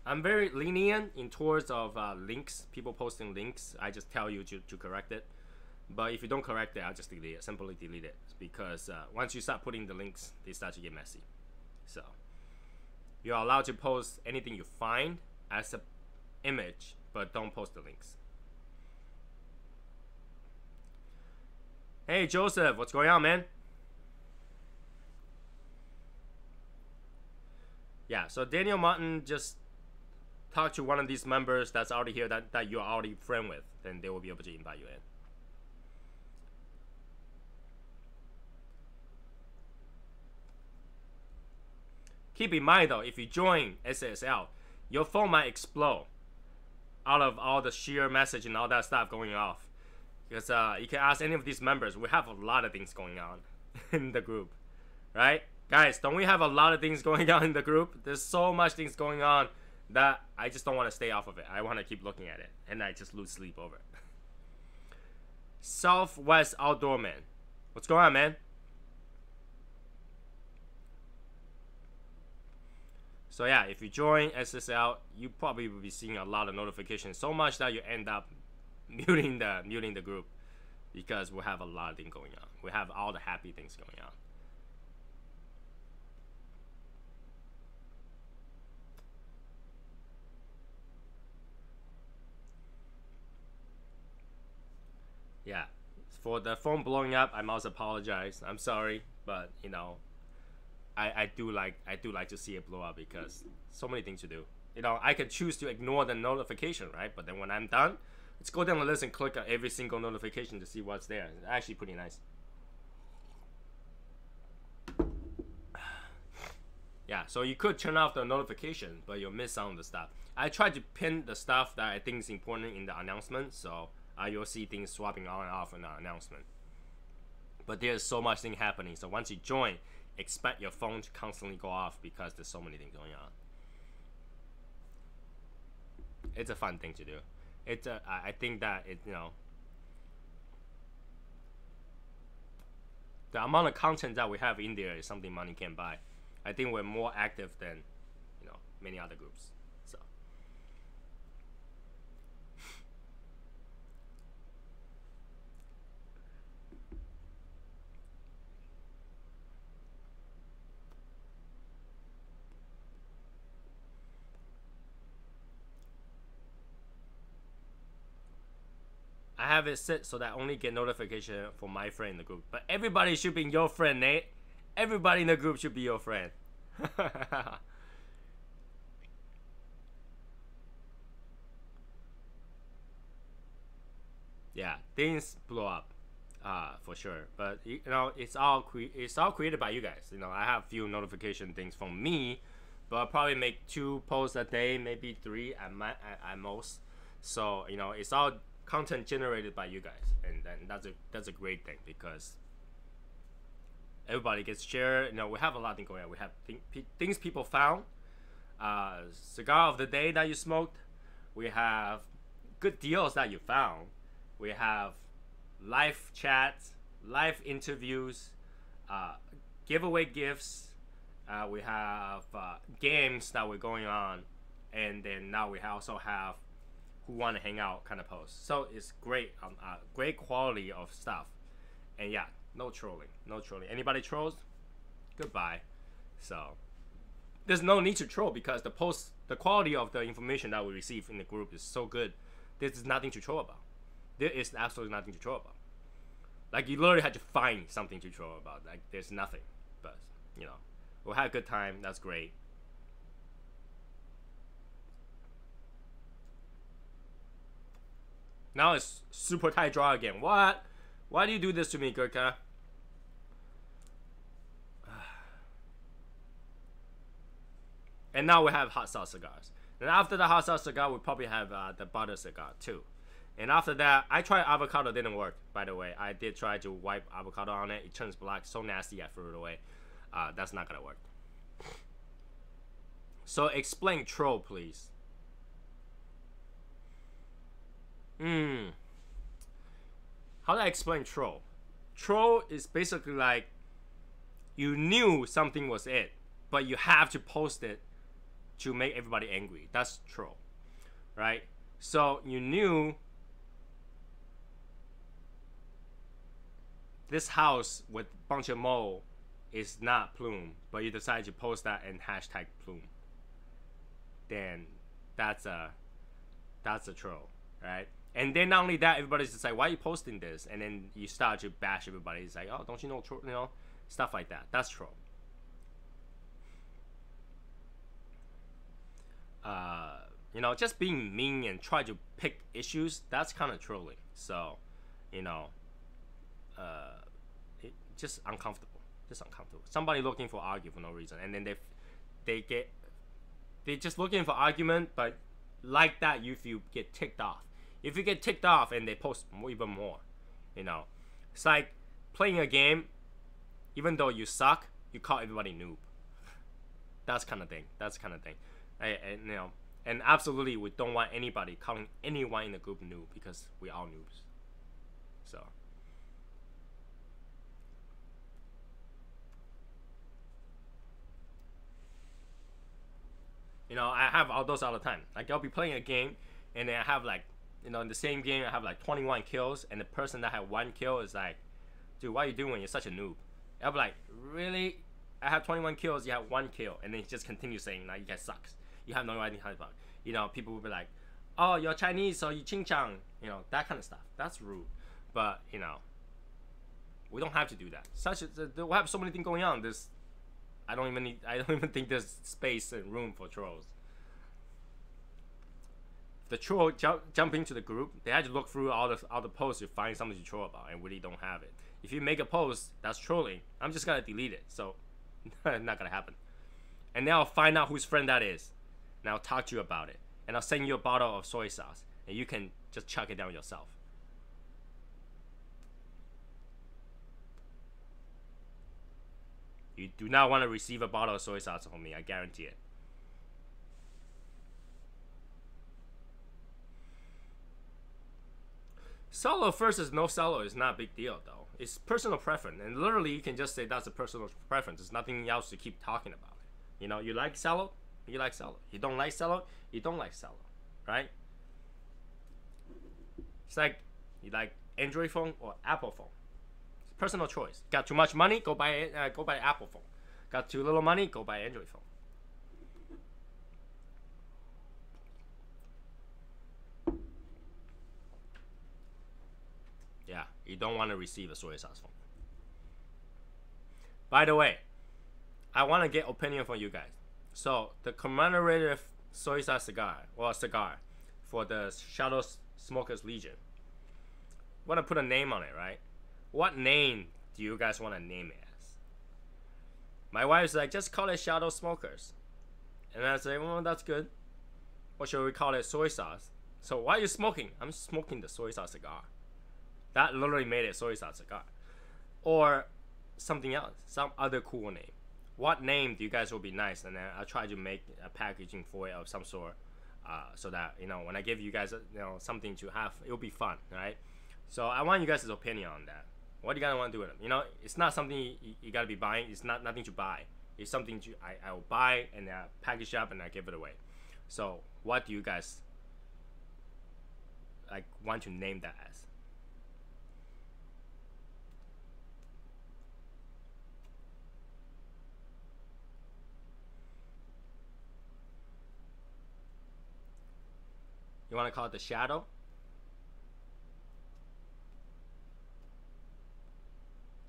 Speaker 1: I'm very lenient in towards of links, people posting links. I just tell you to correct it. But if you don't correct it, I'll just delete it, simply delete it. Because once you start putting the links, they start to get messy. So you're allowed to post anything you find as an image, but don't post the links. Hey Joseph, what's going on, man? Yeah, so Daniel Martin just talk to one of these members that's already here that you're already friend with, then they will be able to invite you in. Keep in mind though, if you join SSL, your phone might explode out of all the sheer message and all that stuff going off. Because you can ask any of these members, we have a lot of things going on in the group, right? Guys, don't we have a lot of things going on in the group? There's so much things going on that I just don't want to stay off of it. I want to keep looking at it, and I just lose sleep over it. Southwest Outdoor Man, what's going on, man? So yeah, if you join SSL, you probably will be seeing a lot of notifications, so much that you end up muting the group, because we have a lot of things going on. We have all the happy things going on. Yeah, for the phone blowing up, I must apologize. I'm sorry, but you know, I do like to see it blow up, because so many things to do. You know, I can choose to ignore the notification, right? But then when I'm done, let's go down the list and click on every single notification to see what's there. It's actually pretty nice. Yeah, so you could turn off the notification, but you'll miss some of the stuff. I try to pin the stuff that I think is important in the announcement, so you'll see things swapping on and off in the announcement. But there's so much thing happening, so once you join, expect your phone to constantly go off, because there's so many things going on. It's a fun thing to do. It's I think that it, you know, the amount of content that we have in there is something money can't buy. I think we're more active than, you know, many other groups. So I have it set so that I only get notification for my friend in the group. But everybody should be your friend, Nate. Everybody in the group should be your friend. Yeah, things blow up, for sure. But you know, it's all created by you guys. You know, I have few notification things from me, but I'll probably make 2 posts a day, maybe 3 at most. So you know, it's all content generated by you guys, and that's a great thing, because everybody gets shared. You know, we have a lot of things going on. We have things people found, cigar of the day that you smoked. We have good deals that you found. We have live chats, live interviews, giveaway gifts, We have games that we're going on, and then now we also have who want to hang out kind of posts. So it's great, great quality of stuff. And yeah, no trolling, no trolling. Anybody trolls, goodbye. So there's no need to troll because the quality of the information that we receive in the group is so good. There's nothing to troll about. There is absolutely nothing to troll about. Like, you literally had to find something to troll about. Like, there's nothing. But, you know, we'll have a good time. That's great. Now it's super tight draw again. What? Why do you do this to me, Gurkha? And now we have hot sauce cigars. And after the hot sauce cigar, we probably have the butter cigar too. And after that, I tried avocado, didn't work, by the way. I did try to wipe avocado on it. It turns black, so nasty, I threw it away. That's not gonna work. So explain troll, please. How do I explain troll? Troll is basically like, you knew something was it, but you have to post it to make everybody angry. That's troll, right? So you knew this house with bunch of mold is not plume, but you decide to post that and hashtag plume. Then that's a troll, right? And then not only that, everybody's just like, why are you posting this? And then you start to bash everybody. It's like, oh, don't you know, you know, stuff like that. That's troll. You know, just being mean and try to pick issues, that's kind of trolling. So, you know, just uncomfortable. Just uncomfortable. Somebody looking for argue for no reason, and then they're just looking for argument, but like that, if you get ticked off. If you get ticked off and they post even more, you know, it's like playing a game. Even though you suck, you call everybody noob. That's kind of thing. That's kind of thing. And you know, and absolutely, we don't want anybody calling anyone in the group noob because we all noobs. So. You know, I have all those all the time. Like, I'll be playing a game, and then I have like, you know, in the same game, I have like 21 kills, and the person that had 1 kill is like, dude, what are you doing? You're such a noob. I'll be like, really? I have 21 kills, you have 1 kill, and then he just continues saying, like, you guys sucks. You have no idea how to talk. You know, people will be like, oh, you're Chinese, so you ching chang. You know, that kind of stuff. That's rude. But, you know, we don't have to do that. We have so many things going on. I don't even think there's space and room for trolls. If the troll jump into the group, they had to look through all the posts to find something to troll about, and really don't have it. If you make a post that's trolling, I'm just gonna delete it. So, not gonna happen. And then I'll find out whose friend that is, and I'll talk to you about it, and I'll send you a bottle of soy sauce, and you can just chuck it down yourself. You do not want to receive a bottle of soy sauce from me, I guarantee it. Solo versus no solo is not a big deal, though. It's personal preference, and literally you can just say that's a personal preference. There's nothing else to keep talking about it. You know, you like solo, you like solo. You don't like solo, you don't like solo, right? It's like, you like Android phone or Apple phone. Personal choice. Got too much money? Go buy Apple phone. Got too little money? Go buy Android phone. Yeah, you don't want to receive a soy sauce phone. By the way, I want to get opinion from you guys. So the commemorative soy sauce cigar for the Shadow Smokers Legion. Want to put a name on it, right? What name do you guys want to name it as? My wife's like, just call it Shadow Smokers. And I say, well, that's good. Or should we call it soy sauce? So why are you smoking? I'm smoking the soy sauce cigar. That literally made it soy sauce cigar. Or something else, some other cool name. What name do you guys will be nice? And then I'll try to make a packaging for it of some sort, so that, you know, when I give you guys, you know, something to have, it'll be fun, right? So I want you guys' opinion on that. What do you guys want to do with it? You know, it's not something you gotta be buying. It's not nothing to buy. It's something I will buy and package up and I give it away. So what do you guys like want to name that as? You want to call it the Shadow?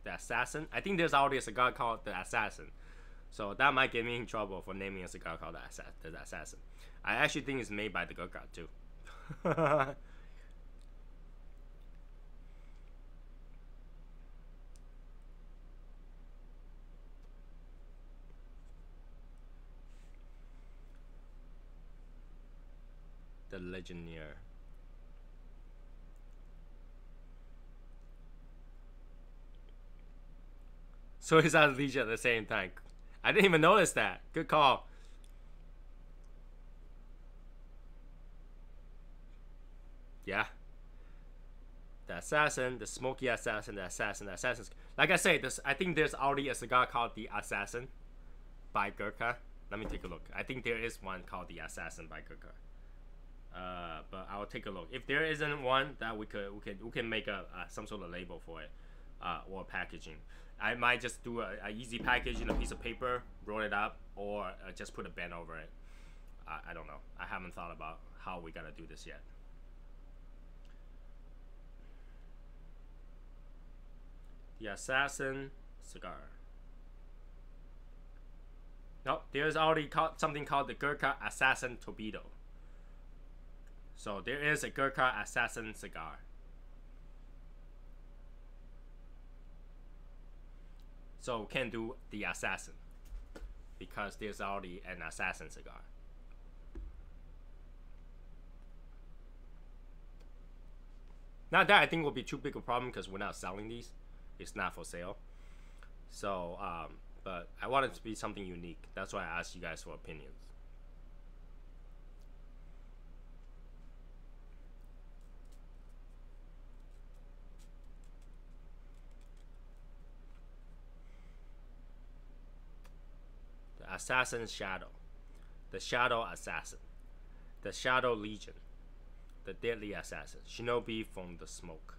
Speaker 1: The Assassin? I think there's already a cigar called the Assassin. So that might get me in trouble for naming a cigar called the Assassin. I actually think it's made by the Gurkha too. The Legionnaire. So it's at Legion at the same time. I didn't even notice that. Good call. Yeah. The Assassin, the Smoky Assassin, the Assassin, the Assassin's. Like I say, I think there's already a cigar called the Assassin by Gurkha. Let me take a look. I think there is one called the Assassin by Gurkha. But I'll take a look. If there isn't one, that we can make some sort of label for it, or packaging. I might just do a easy package in a piece of paper, roll it up, or just put a band over it. I don't know. I haven't thought about how we gotta do this yet. The Assassin cigar. Nope, there's already something called the Gurkha Assassin Torpedo. So there is a Gurkha Assassin cigar. So we can do the Assassin because there's already an Assassin cigar. Now that I think will be too big a problem because we're not selling these. It's not for sale. So, but I want it to be something unique. That's why I asked you guys for opinions. The Assassin's Shadow. The Shadow Assassin. The Shadow Legion. The Deadly Assassin. Shinobi from the Smoke.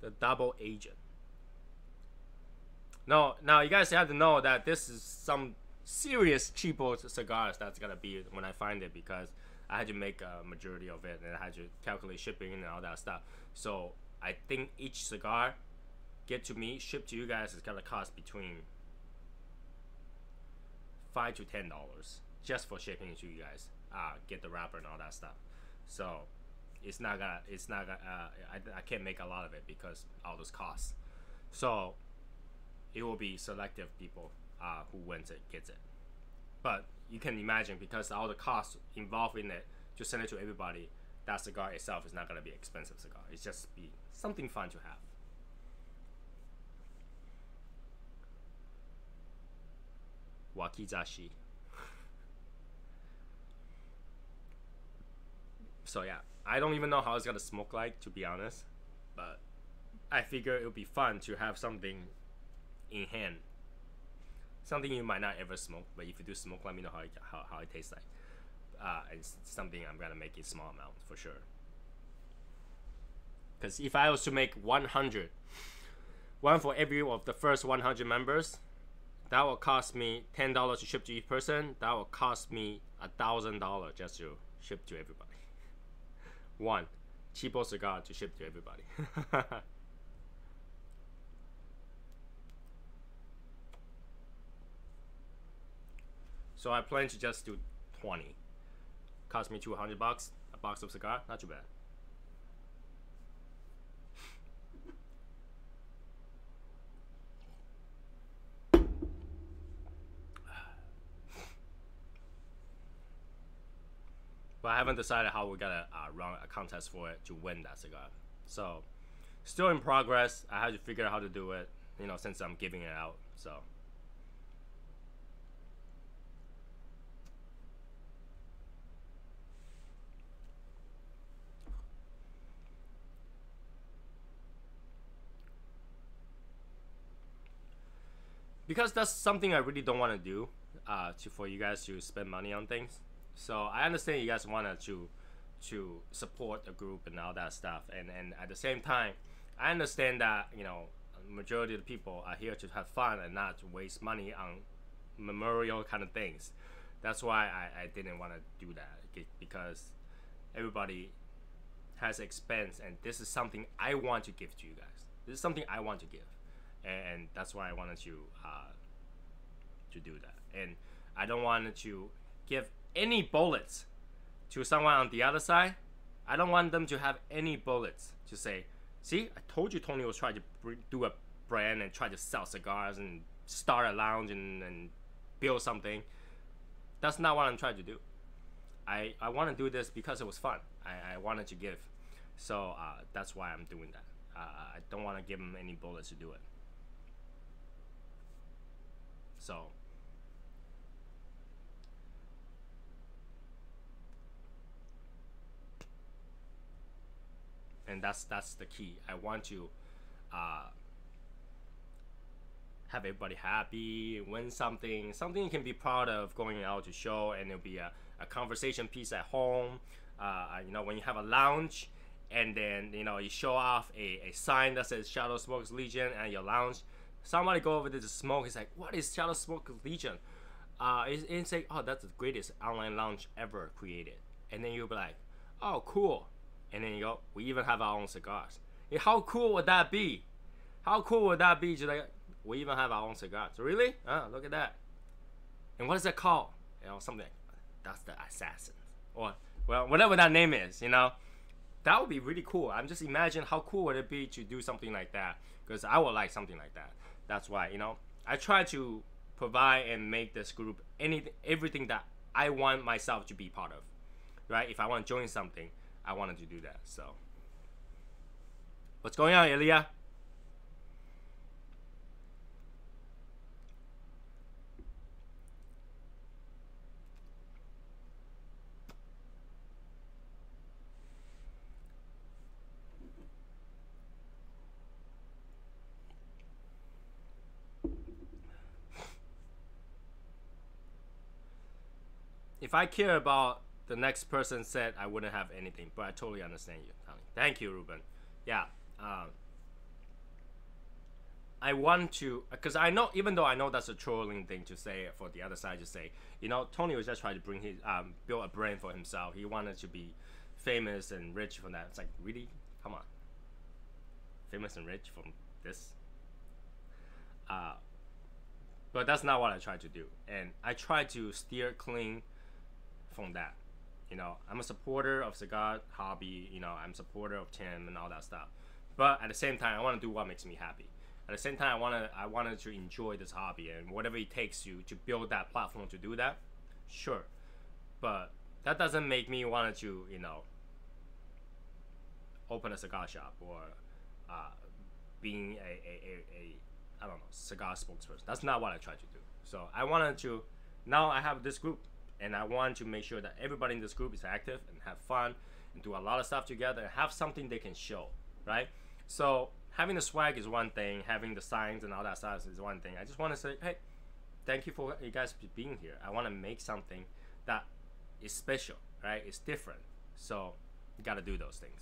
Speaker 1: The Double Agent. No, now you guys have to know that this is some serious cheapo cigars that's gonna be when I find it, because I had to make a majority of it and I had to calculate shipping and all that stuff. So I think each cigar get to me, shipped to you guys, is gonna cost between $5 to $10 just for shipping to you guys. Get the wrapper and all that stuff. So it's not gonna I can't make a lot of it because all those costs. So it will be selective people who wins it gets it. But you can imagine, because all the costs involved in it to send it to everybody, that cigar itself is not gonna be an expensive cigar. It's just be something fun to have. Wakizashi. So yeah, I don't even know how it's gonna smoke like, to be honest, but I figure it would be fun to have something in hand. Something you might not ever smoke, but if you do smoke, let me know how it tastes like. It's something I'm gonna make in small amounts for sure. Because if I was to make 100, one for every of the first 100 members, that will cost me $10 to ship to each person. That will cost me $1,000 just to ship to everybody. One cheapo cigar to ship to everybody. So I plan to just do 20. Cost me $200, a box of cigar, not too bad. But I haven't decided how we're gonna run a contest for it to win that cigar. So, still in progress. I have to figure out how to do it, you know, since I'm giving it out. So. because that's something I really don't want to do, for you guys to spend money on things. So I understand you guys wanted to support the group and all that stuff, and at the same time, I understand that, you know, majority of the people are here to have fun and not to waste money on memorial kind of things. That's why I didn't want to do that, because everybody has expense, and this is something I want to give to you guys. This is something I want to give, and that's why I wanted to do that. And I don't want to give any bullets to someone on the other side. I don't want them to have any bullets to say, see, I told you Tony was trying to do a brand and try to sell cigars and start a lounge and build something. That's not what I'm trying to do. I want to do this because it was fun. I wanted to give. So that's why I'm doing that. I don't want to give them any bullets to do it. So and that's the key. I want to have everybody happy, win something you can be proud of going out to show, and it'll be a conversation piece at home. You know, when you have a lounge and then, you know, you show off a sign that says Shadow Smokers Legion at your lounge, somebody go over there to smoke, he's like, what is Shadow Smokers Legion? It's like, oh, that's the greatest online lounge ever created. And then you'll be like, oh, cool. And then you go, we even have our own cigars. How cool would that be? How cool would that be? Just like, we even have our own cigars. Really? Look at that. And what is that called? You know, something like, that's the Assassin. Or, well, whatever that name is, you know. That would be really cool. I'm just imagine how cool would it be to do something like that. Because I would like something like that. That's why, you know, I try to provide and make this group everything that I want myself to be part of. Right? If I want to join something, I wanted to do that. So, what's going on, Ilya? If I care about the next person said, I wouldn't have anything, but I totally understand you, Tommy. Thank you, Ruben. Yeah, I want to, because I know, even though I know that's a trolling thing to say for the other side to say, you know, Tony was just trying to bring his, build a brand for himself. He wanted to be famous and rich from that. It's like, really? Come on. Famous and rich from this? But that's not what I try to do. And I try to steer clean from that. You know, I'm a supporter of cigar hobby. You know, I'm a supporter of Tim and all that stuff. But at the same time, I want to do what makes me happy. At the same time, I wanted to enjoy this hobby, and whatever it takes to build that platform to do that, sure. But that doesn't make me want to, you know, open a cigar shop or being a I don't know, cigar spokesperson. That's not what I try to do. So I wanted to, now I have this group, and I want to make sure that everybody in this group is active and have fun and do a lot of stuff together and have something they can show, right? So having the swag is one thing, having the signs and all that stuff is one thing. I just want to say, hey, thank you for you guys being here. I want to make something that is special, right? It's different. So you got to do those things.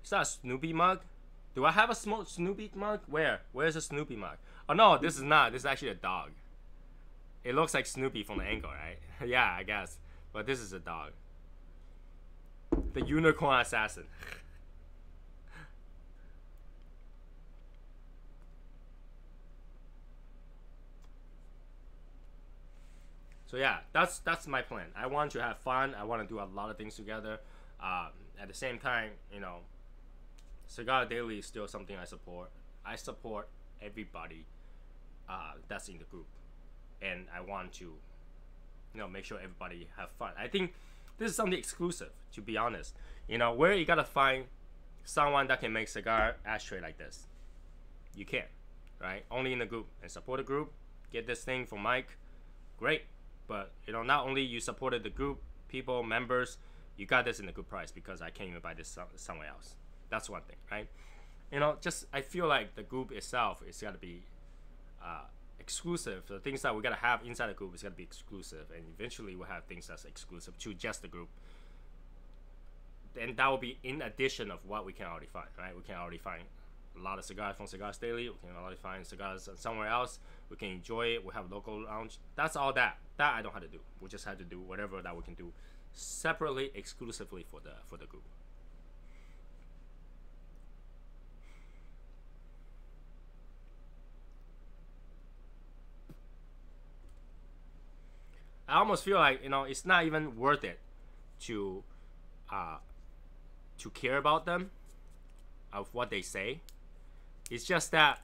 Speaker 1: Is that a Snoopy mug? Do I have a Snoopy mug? Where? Where's the Snoopy mug? Oh no, this is not. This is actually a dog. It looks like Snoopy from the angle, right? Yeah, I guess. But this is a dog. The Unicorn Assassin. So yeah, that's my plan. I want to have fun. I want to do a lot of things together. At the same time, you know, Cigar Daily is still something I support. I support everybody that's in the group, and I want to, you know, make sure everybody have fun. I think this is something exclusive, to be honest. You know, where you gotta find someone that can make cigar ashtray like this. You can't, right? Only in the group. And support the group. Get this thing from Mike. Great. But, you know, not only you supported the group, people, members, you got this in a good price because I can't even buy this somewhere else. That's one thing, right? you know, just I feel like the group itself is gotta be exclusive. The things that we gotta have inside the group is gotta be exclusive, and eventually we'll have things that's exclusive to just the group. And that will be in addition of what we can already find, right? We can already find a lot of cigars from Cigars Daily. We can already find cigars somewhere else. We can enjoy it. We have local lounge. That's all that I don't have to do. We just have to do whatever that we can do separately, exclusively for the group. I almost feel like, you know, it's not even worth it to care about them, of what they say. It's just that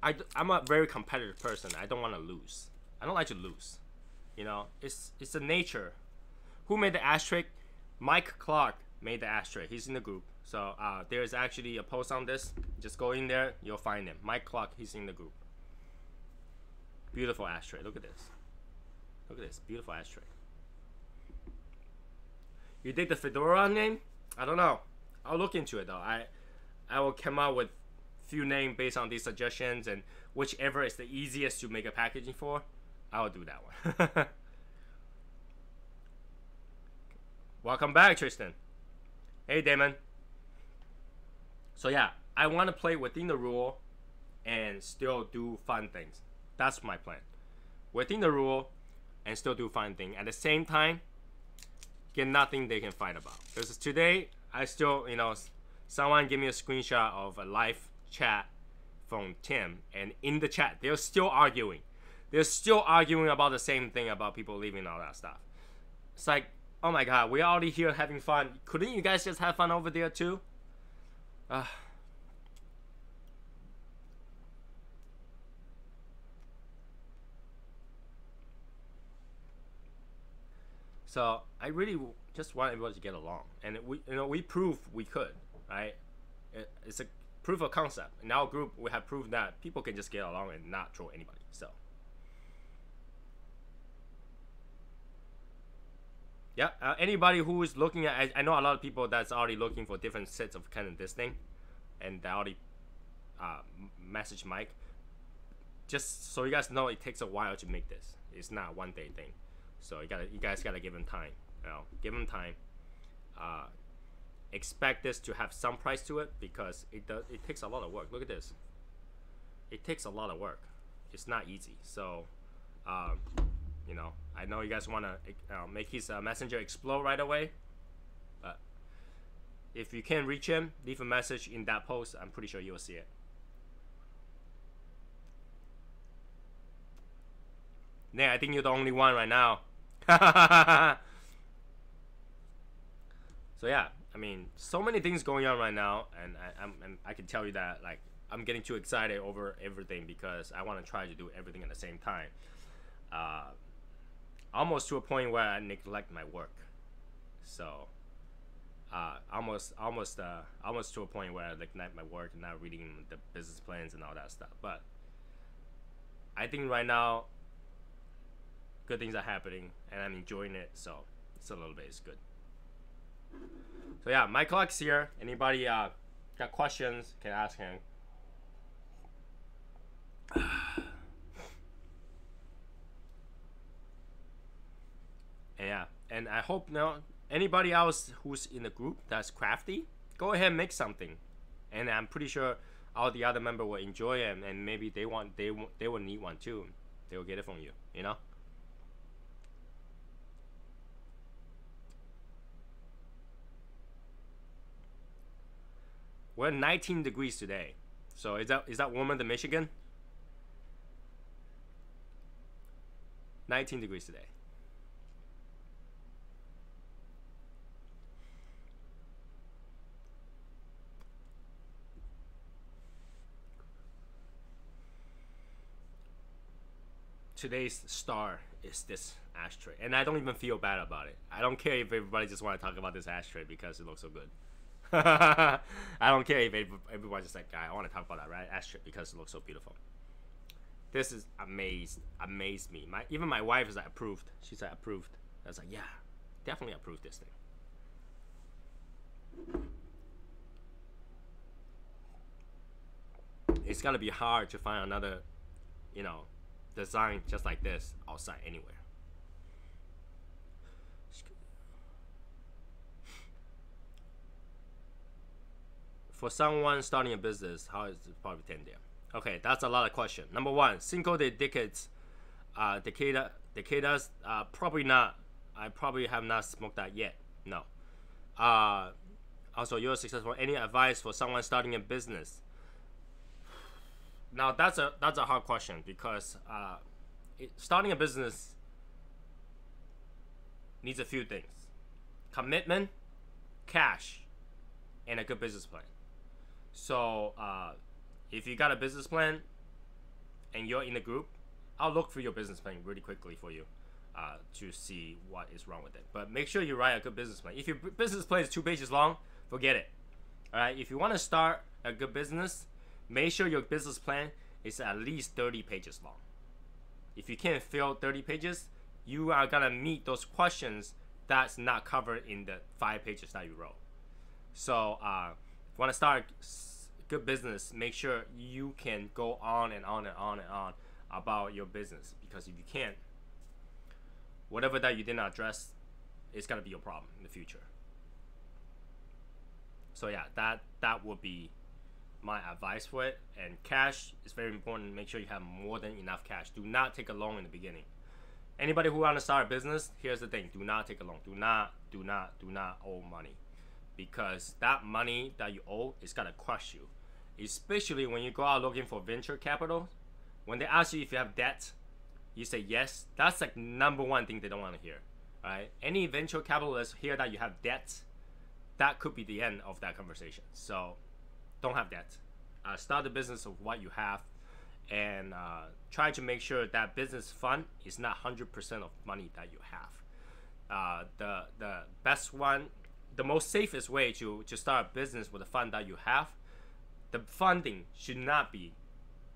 Speaker 1: I'm a very competitive person. I don't want to lose. I don't like to lose. You know, it's the nature. Who made the ashtray? Mike Clark made the ashtray. He's in the group. So there's actually a post on this. Just go in there, you'll find him. Mike Clark, he's in the group. Beautiful ashtray. Look at this. Look at this. Beautiful ashtray. You dig the fedora name? I don't know. I'll look into it though. I will come out with few names based on these suggestions, and whichever is the easiest to make a packaging for, I will do that one. Welcome back, Tristan. Hey, Damon. So yeah, I want to play within the rule and still do fun things. That's my plan. Within the rule and still do fun things. At the same time, get nothing they can fight about. Because today, I still, you know, someone gave me a screenshot of a live chat from Tim, and in the chat, they're still arguing. They're still arguing about the same thing about people leaving and all that stuff. It's like, oh my god, we're already here having fun. Couldn't you guys just have fun over there too? So I really just want everybody to get along, and we proved we could, right? It's a proof of concept. In our group, we have proved that people can just get along and not troll anybody. So yeah, anybody who is looking at, I know a lot of people that's already looking for different sets of kind of this thing, and they already message Mike. Just so you guys know, it takes a while to make this. It's not a one-day thing. So you guys gotta give him time. You know, give him time. Expect this to have some price to it, because it takes a lot of work. Look at this. It takes a lot of work. It's not easy. So, you know, I know you guys wanna make his messenger explode right away, but if you can reach him, leave a message in that post. I'm pretty sure you'll see it. Yeah, I think you're the only one right now. So yeah, I mean, so many things going on right now, and I can tell you that, like, I'm getting too excited over everything because I want to try to do everything at the same time. Almost to a point where I neglect my work. So almost to a point where I neglect my work and not reading the business plans and all that stuff. But I think right now, good things are happening, and I'm enjoying it, so it's a little bit, it's good. So yeah, my clock's here. Anybody got questions, can ask him. And yeah, and I hope now anybody else who's in the group that's crafty, go ahead and make something, and I'm pretty sure all the other members will enjoy it, and maybe they will need one too. They will get it from you, you know. We're 19 degrees today. So is that warmer than Michigan? 19 degrees today. Today's star is this ashtray, and I don't even feel bad about it. I don't care if everybody just want to talk about this ashtray because it looks so good. I don't care if everyone's just like, I want to talk about that right ashtray because it looks so beautiful. This is amazed me. Even my wife is like approved. She's like approved. I was like, yeah, definitely approve this thing. it's gonna be hard to find another, you know, design just like this outside anywhere. For someone starting a business, how is it probably 10 there? Okay, that's a lot of question. Number one, Cinco de Decades, Decadas, probably not. I probably have not smoked that yet. No. Also, you're successful. Any advice for someone starting a business? Now that's a hard question because starting a business needs a few things: commitment, cash, and a good business plan. So if you got a business plan and you're in the group, I'll look through your business plan really quickly for you to see what is wrong with it. But make sure you write a good business plan. If your business plan is 2 pages long, forget it. All right. If you want to start a good business, make sure your business plan is at least 30 pages long. If you can't fill 30 pages, you are gonna meet those questions that's not covered in the 5 pages that you wrote. So if you want to start a good business, make sure you can go on and on and on and on about your business, because if you can't, whatever that you didn't address, it's gonna be your problem in the future. So yeah, that would be my advice for it. And cash is very important. Make sure you have more than enough cash. Do not take a loan in the beginning. Anybody who want to start a business, here's the thing: do not take a loan. Do not owe money, because that money that you owe is gonna crush you. Especially when you go out looking for venture capital, when they ask you if you have debt, you say yes. That's like number one thing they don't want to hear. Right? Any venture capitalist hear that you have debt, that could be the end of that conversation. So don't have debt. Start the business of what you have, and try to make sure that business fund is not 100% of money that you have. The best one, the most safest way to start a business with the fund that you have, the funding should not be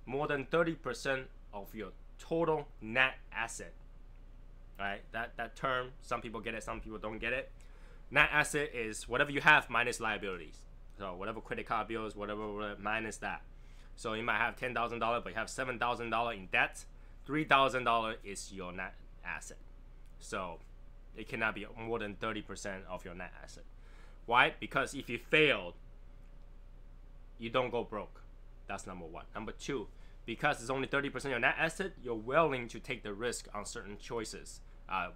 Speaker 1: more than 30% of your total net asset. Right? That term, some people get it, some people don't get it. Net asset is whatever you have minus liabilities. So whatever credit card bills, whatever minus that. So you might have $10,000, but you have $7,000 in debt. $3,000 is your net asset. So it cannot be more than 30% of your net asset. Why? Because if you failed, you don't go broke. That's number one. Number two, because it's only 30% of your net asset, you're willing to take the risk on certain choices.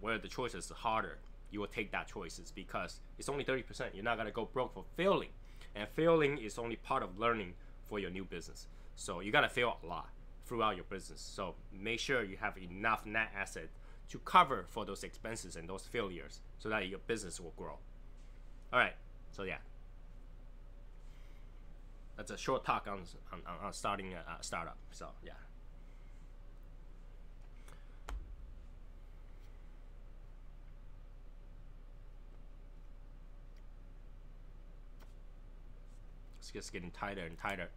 Speaker 1: Where the choices are harder, you will take that choices because it's only 30%. You're not gonna go broke for failing. And failing is only part of learning for your new business. So you gotta fail a lot throughout your business. So make sure you have enough net asset to cover for those expenses and those failures, so that your business will grow. All right. So yeah, that's a short talk on starting a startup. So yeah. It's just getting tighter and tighter.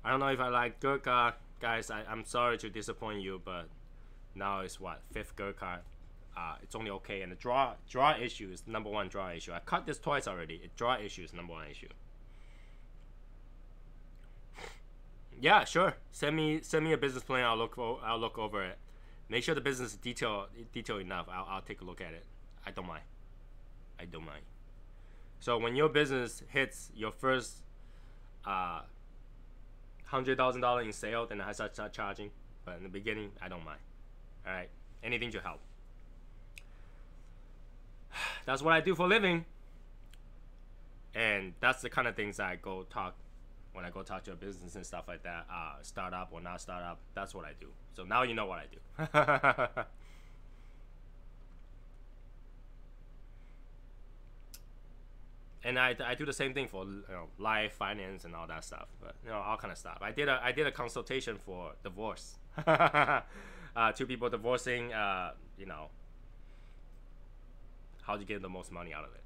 Speaker 1: I don't know if I like Gurkha, guys. I'm sorry to disappoint you, but now it's what, 5th Gurkha. It's only okay, and the draw issue is the number one draw issue. I cut this twice already. Draw issue is number one issue. Yeah, sure. Send me a business plan. I'll look over it. Make sure the business is detailed enough. I'll take a look at it. I don't mind. So when your business hits your first $100,000 in sale, then I start charging. But in the beginning, I don't mind. All right, anything to help. That's what I do for a living, and that's the kind of things I go talk when I go talk to a business and stuff like that. Startup or not startup, that's what I do. So now you know what I do. And I do the same thing for life, finance, and all that stuff. But all kind of stuff. I did a consultation for divorce. 2 people divorcing. How to get the most money out of it.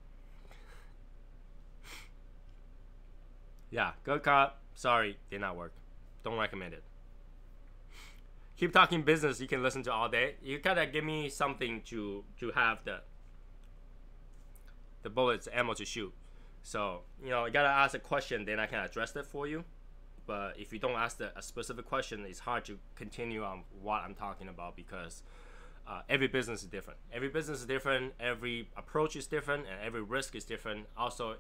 Speaker 1: Yeah, Gurkha, sorry, did not work. Don't recommend it. Keep talking business. You can listen to all day. You gotta give me something to have the bullets, ammo to shoot. So, you gotta ask a question, then I can address that for you. But if you don't ask a specific question, it's hard to continue on what I'm talking about, because every business is different. Every business is different. Every approach is different, and every risk is different. Also,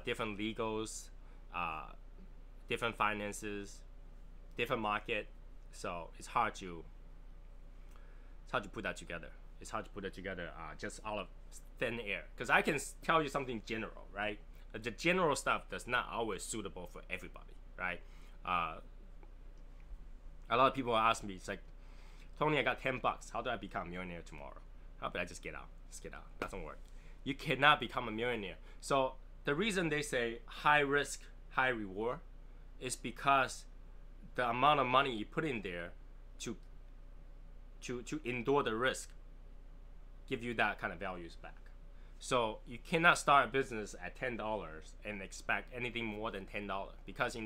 Speaker 1: different legals, different finances, different market. So it's hard to put that together. It's hard to put it together just out of thin air. Because I can tell you something general, right? The general stuff does not always suitable for everybody, right? A lot of people ask me, it's like, Tony, I got $10. How do I become a millionaire tomorrow? How about I just get out? Just get out. Doesn't work. You cannot become a millionaire. So the reason they say high risk, high reward is because the amount of money you put in there to endure the risk give you that kind of values back. So you cannot start a business at $10 and expect anything more than $10, because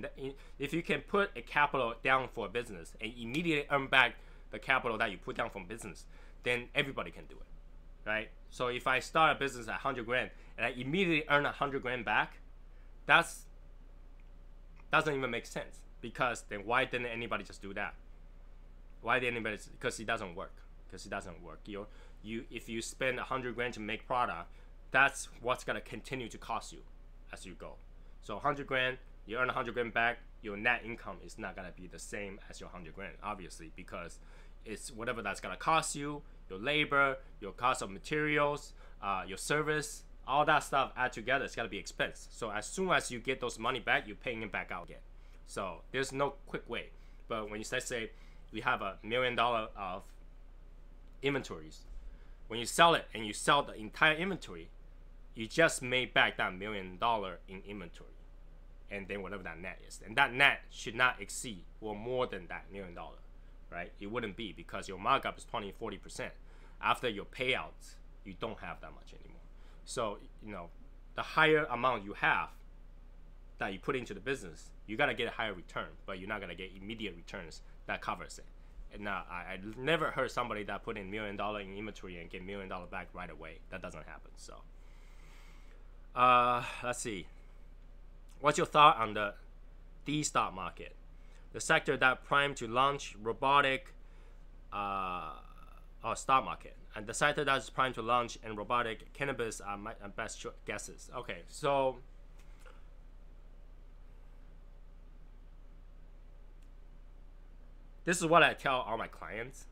Speaker 1: if you can put a capital down for a business and immediately earn back the capital that you put down from business, then everybody can do it, right? So if I start a business at 100 grand and I immediately earn 100 grand back, that's doesn't even make sense, because then why didn't anybody just do that? Why did anybody? Because it doesn't work. Because it doesn't work. If you spend 100 grand to make product, that's what's gonna continue to cost you as you go. So 100 grand, you earn 100 grand back, your net income is not gonna be the same as your 100 grand, obviously, because it's whatever that's gonna cost you, your labor, your cost of materials, your service, all that stuff add together, it's gonna be expense. So as soon as you get those money back, you're paying it back out again. So there's no quick way. But when you say we have $1 million of inventories, when you sell it and you sell the entire inventory, you just made back that $1 million in inventory, and then whatever that net is, and that net should not exceed or more than that $1 million, right? It wouldn't be, because your markup is 20-40%. After your payouts, you don't have that much anymore. So the higher amount you have that you put into the business, you gotta get a higher return, but you're not gonna get immediate returns that covers it. And now I never heard somebody that put in $1 million in inventory and get $1 million back right away. That doesn't happen. So let's see. What's your thought on the stock market, the sector that primed to launch robotic stock market, and the sector that's primed to launch and robotic cannabis are my best guesses. Okay, so this is what I tell all my clients,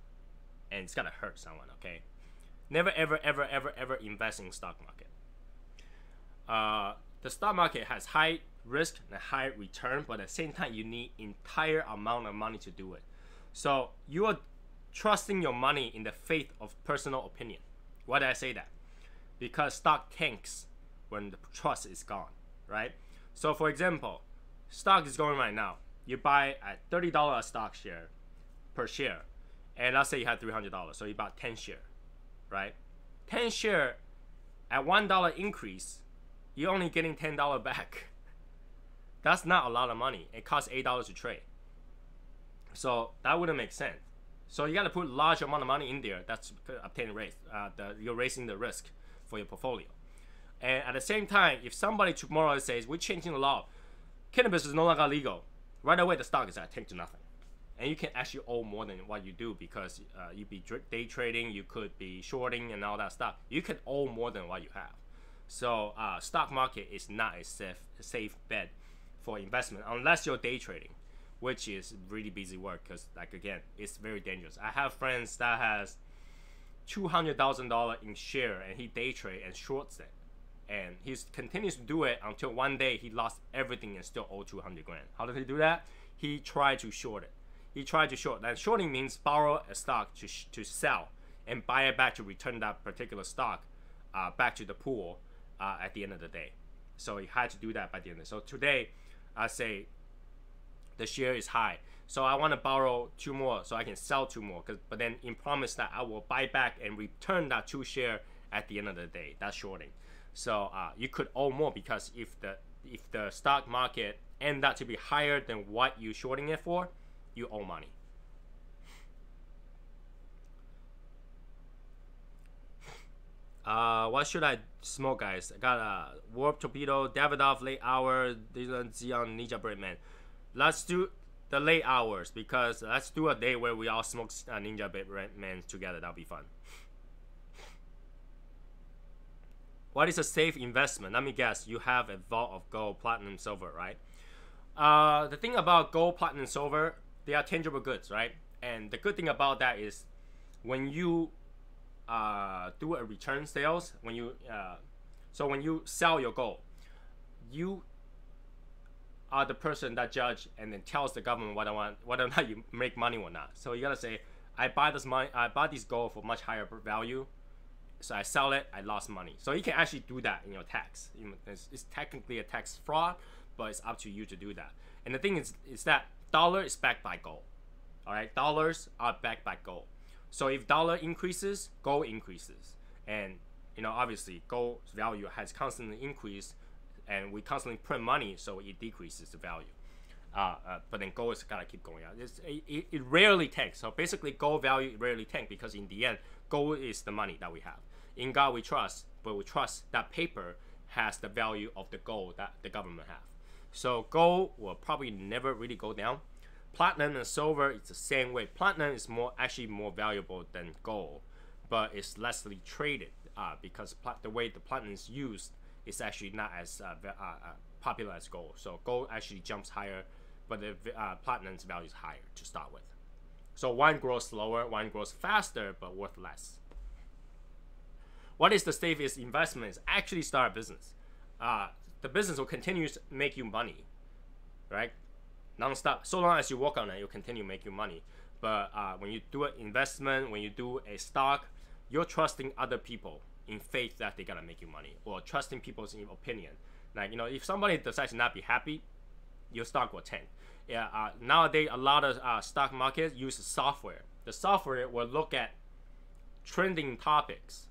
Speaker 1: and it's gonna hurt someone, okay? Never, ever, ever, ever, ever invest in stock market. The stock market has high risk and high return, but at the same time, you need entire amount of money to do it. So you are trusting your money in the faith of personal opinion. Why did I say that? Because stock tanks when the trust is gone, right? So for example, stock is going right now. You buy at $30 a stock share per share, and let's say you have $300, so you bought 10 share, right? 10 share at $1 increase, you're only getting $10 back. That's not a lot of money. It costs $8 to trade, so that wouldn't make sense. So you got to put large amount of money in there. That's obtaining raise. You're raising the risk for your portfolio. And at the same time, if somebody tomorrow says we're changing the law, cannabis is no longer legal, right away the stock is at tank to nothing. And you can actually owe more than what you do, because you'd be day trading, you could be shorting and all that stuff. You could owe more than what you have. So stock market is not a safe bet for investment unless you're day trading, which is really busy work, because like again, it's very dangerous. I have friends that has $200,000 in share and he day trade and shorts it, and he continues to do it until one day he lost everything and still owed 200 grand. How did he do that? He tried to short it. He tried to short. And shorting means borrow a stock to sell and buy it back to return that particular stock back to the pool at the end of the day. So he had to do that by the end of the day. So today, I say the share is high, so I want to borrow 2 more so I can sell 2 more. But then in promise that I will buy back and return that 2 share at the end of the day. That's shorting. So you could owe more, because if the stock market ends up to be higher than what you're shorting it for, you owe money. What should I smoke, guys? I got a Warp Torpedo, Davidoff Late Hour, Xeon Ninja Breadman. let's do the late hours, because let's do a day where we all smoke Ninja Man together. That'll be fun. What is a safe investment? Let me guess. You have a vault of gold, platinum, silver, right? The thing about gold, platinum, silver, they are tangible goods, right? And the good thing about that is when you do a return sales, when you when you sell your gold, you are the person that judge and then tells the government whether or not you make money or not. So you gotta say, I buy this gold for much higher value, so I sell it, I lost money. So you can actually do that in your tax. It's technically a tax fraud, but it's up to you to do that. And the thing is that dollar is backed by gold. All right, dollars are backed by gold. So if dollar increases, gold increases, and obviously gold's value has constantly increased, and we constantly print money, so it decreases the value. But then gold is gotta keep going up. It rarely tanks. So basically, gold value rarely tanks, because in the end, gold is the money that we have. In God we trust, but we trust that paper has the value of the gold that the government have. So gold will probably never really go down. Platinum and silver, it's the same way. Platinum is actually more valuable than gold, but it's lessly traded because the way the platinum is used is actually not as popular as gold. So gold actually jumps higher, but the platinum's value is higher to start with. So one grows slower, one grows faster, but worth less. What is the safest investment? Is actually start a business. The business will continue to make you money, right? Non-stop. So long as you work on it, you'll continue making money. But when you do an investment, when you do a stock, you're trusting other people in faith that they're gonna make you money, or trusting people's opinion. Like, if somebody decides to not be happy, your stock will tank. Yeah. Nowadays, a lot of stock markets use software. The software will look at trending topics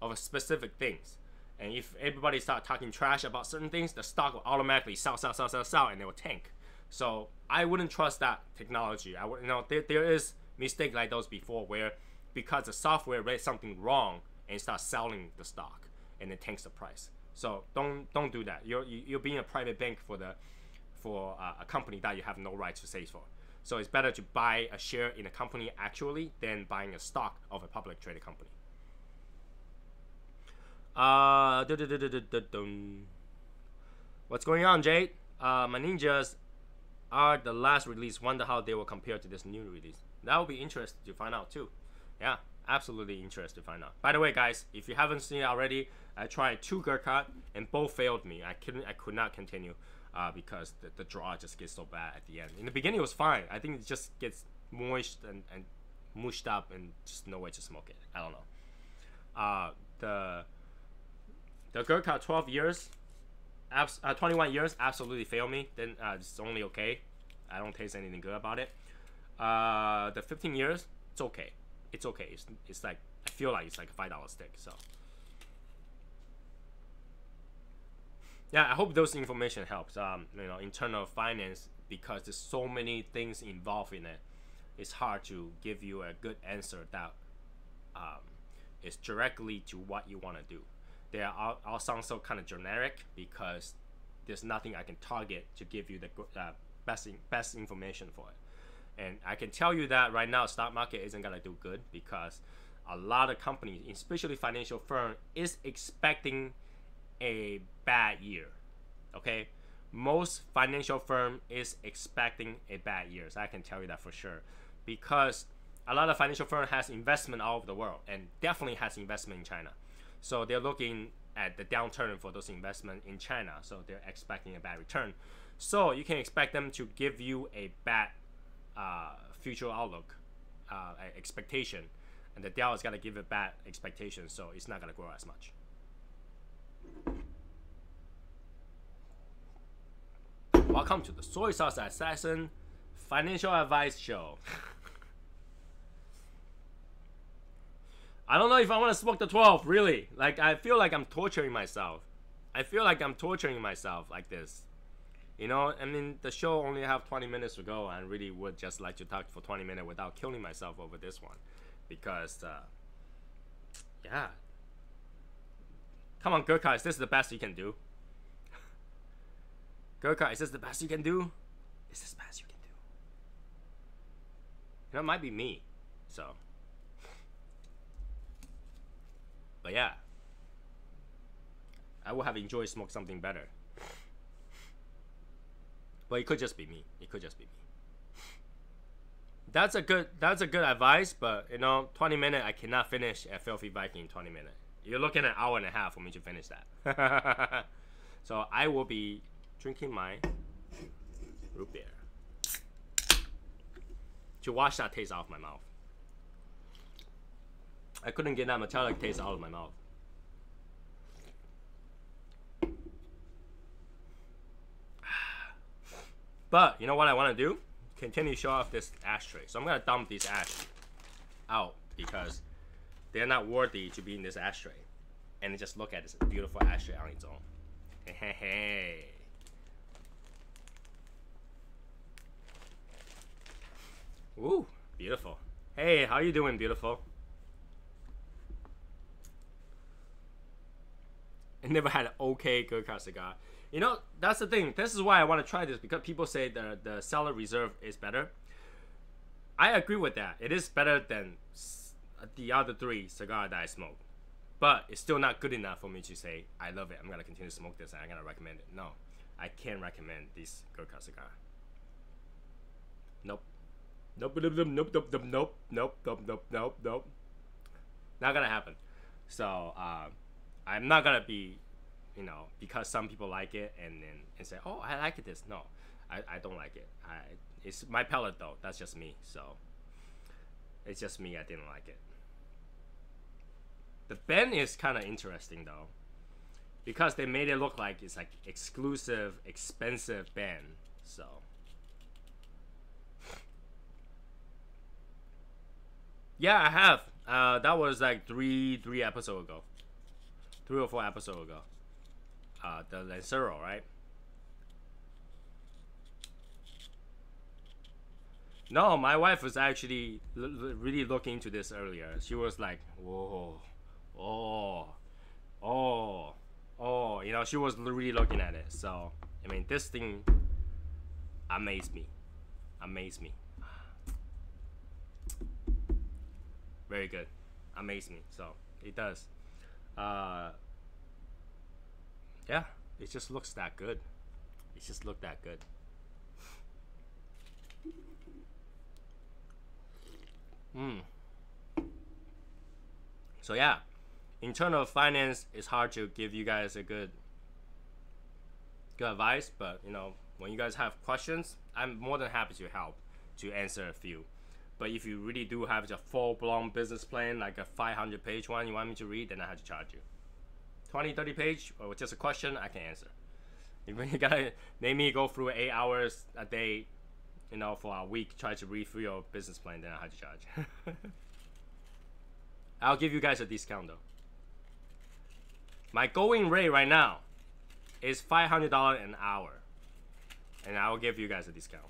Speaker 1: of specific things. And if everybody start talking trash about certain things, the stock will automatically sell, and it will tank. So I wouldn't trust that technology. There is mistake like those before, where because the software read something wrong and starts selling the stock, and it tanks the price. So don't do that. You're being a private bank for a company that you have no right to say for. So it's better to buy a share in a company actually than buying a stock of a public traded company. What's going on, Jade? My ninjas are the last release. Wonder how they will compare to this new release. That will be interesting to find out too. Yeah, absolutely interested to find out. By the way, guys, if you haven't seen it already, I tried 2 Gurkha and both failed me. I could not continue because the draw just gets so bad at the end. In the beginning, it was fine. I think it just gets moist and mushed up, and just no way to smoke it. I don't know. The Gurkha 12 years, 21 years absolutely failed me. Then it's only okay. I don't taste anything good about it. The 15 years, it's okay. It's okay. It's like, I feel like it's like a $5 stick. So yeah, I hope those information helps. In terms of finance, because there's so many things involved in it, it's hard to give you a good answer that is directly to what you want to do. I'll sound so kind of generic because there's nothing I can target to give you the best information for it. And I can tell you that right now, stock market isn't gonna do good because a lot of companies, especially financial firm, is expecting a bad year. Okay, most financial firm is expecting a bad year. So I can tell you that for sure, because a lot of financial firm has investment all over the world, and definitely has investment in China. So they're looking at the downturn for those investment in China. So they're expecting a bad return. So you can expect them to give you a bad future outlook expectation, and the Dow is gonna give a bad expectation, so it's not gonna grow as much. Welcome to the Soy Sauce Assassin Financial Advice Show. I don't know if I want to smoke the 12, really. Like, I feel like I'm torturing myself. I feel like I'm torturing myself like this. I mean, the show only have 20 minutes to go. I really would just like to talk for 20 minutes without killing myself over this one. Because, yeah. Come on, Gurkha, is this the best you can do? Gurkha, is this the best you can do? It's as best you can do. You know, it might be me. So. But yeah. I would have enjoyed smoke something better. But it could just be me. It could just be me. That's a good advice, but you know, 20 minutes I cannot finish a Filthy Viking in 20 minutes. You're looking at an hour and a half for me to finish that. So I will be drinking my root beer to wash that taste out of my mouth. I couldn't get that metallic taste out of my mouth. But you know what I want to do? Continue to show off this ashtray. So I'm gonna dump these ash out because they're not worthy to be in this ashtray. And just look at this beautiful ashtray on its own. Hey, hey, hey. Ooh, beautiful. Hey, how you doing, beautiful? I never had an okay Gurkha cigar. You know, that's the thing. This is why I want to try this, because people say the Cellar Reserve is better. I agree with that. It is better than the other 3 cigars that I smoke. But it's still not good enough for me to say, I love it, I'm going to continue to smoke this, and I'm going to recommend it. No, I can't recommend this Gurkha cigar. Nope. Nope, nope, nope, nope, nope, nope, nope, nope, nope, nope, nope. Not going to happen. So, I'm not going to be, you know, because some people like it and say, oh, I like this. No, I don't like it. It's my palate though. That's just me. So it's just me. I didn't like it. The band is kind of interesting though, because they made it look like it's like exclusive, expensive band. So yeah, I have. That was like three episodes ago, 3 or 4 episodes ago. The Lancero, right? No, my wife was actually really looking into this earlier. She was like, whoa, oh, oh, oh. You know, she was really looking at it. So, I mean, this thing amazed me. Amazed me. Very good. Amazed me. So, it does. Yeah, it just looks that good. It just looked that good. So yeah, in terms of finance, it's hard to give you guys a good advice. But you know, when you guys have questions, I'm more than happy to help to answer a few. But if you really do have a full-blown business plan, like a 500-page one you want me to read, then I have to charge you. 20, 30 page, or just a question, I can answer. If you gotta make me go through 8 hours a day, you know, for a week, try to read through your business plan, then I have to charge. I'll give you guys a discount though. My going rate right now is $500 an hour, and I will give you guys a discount.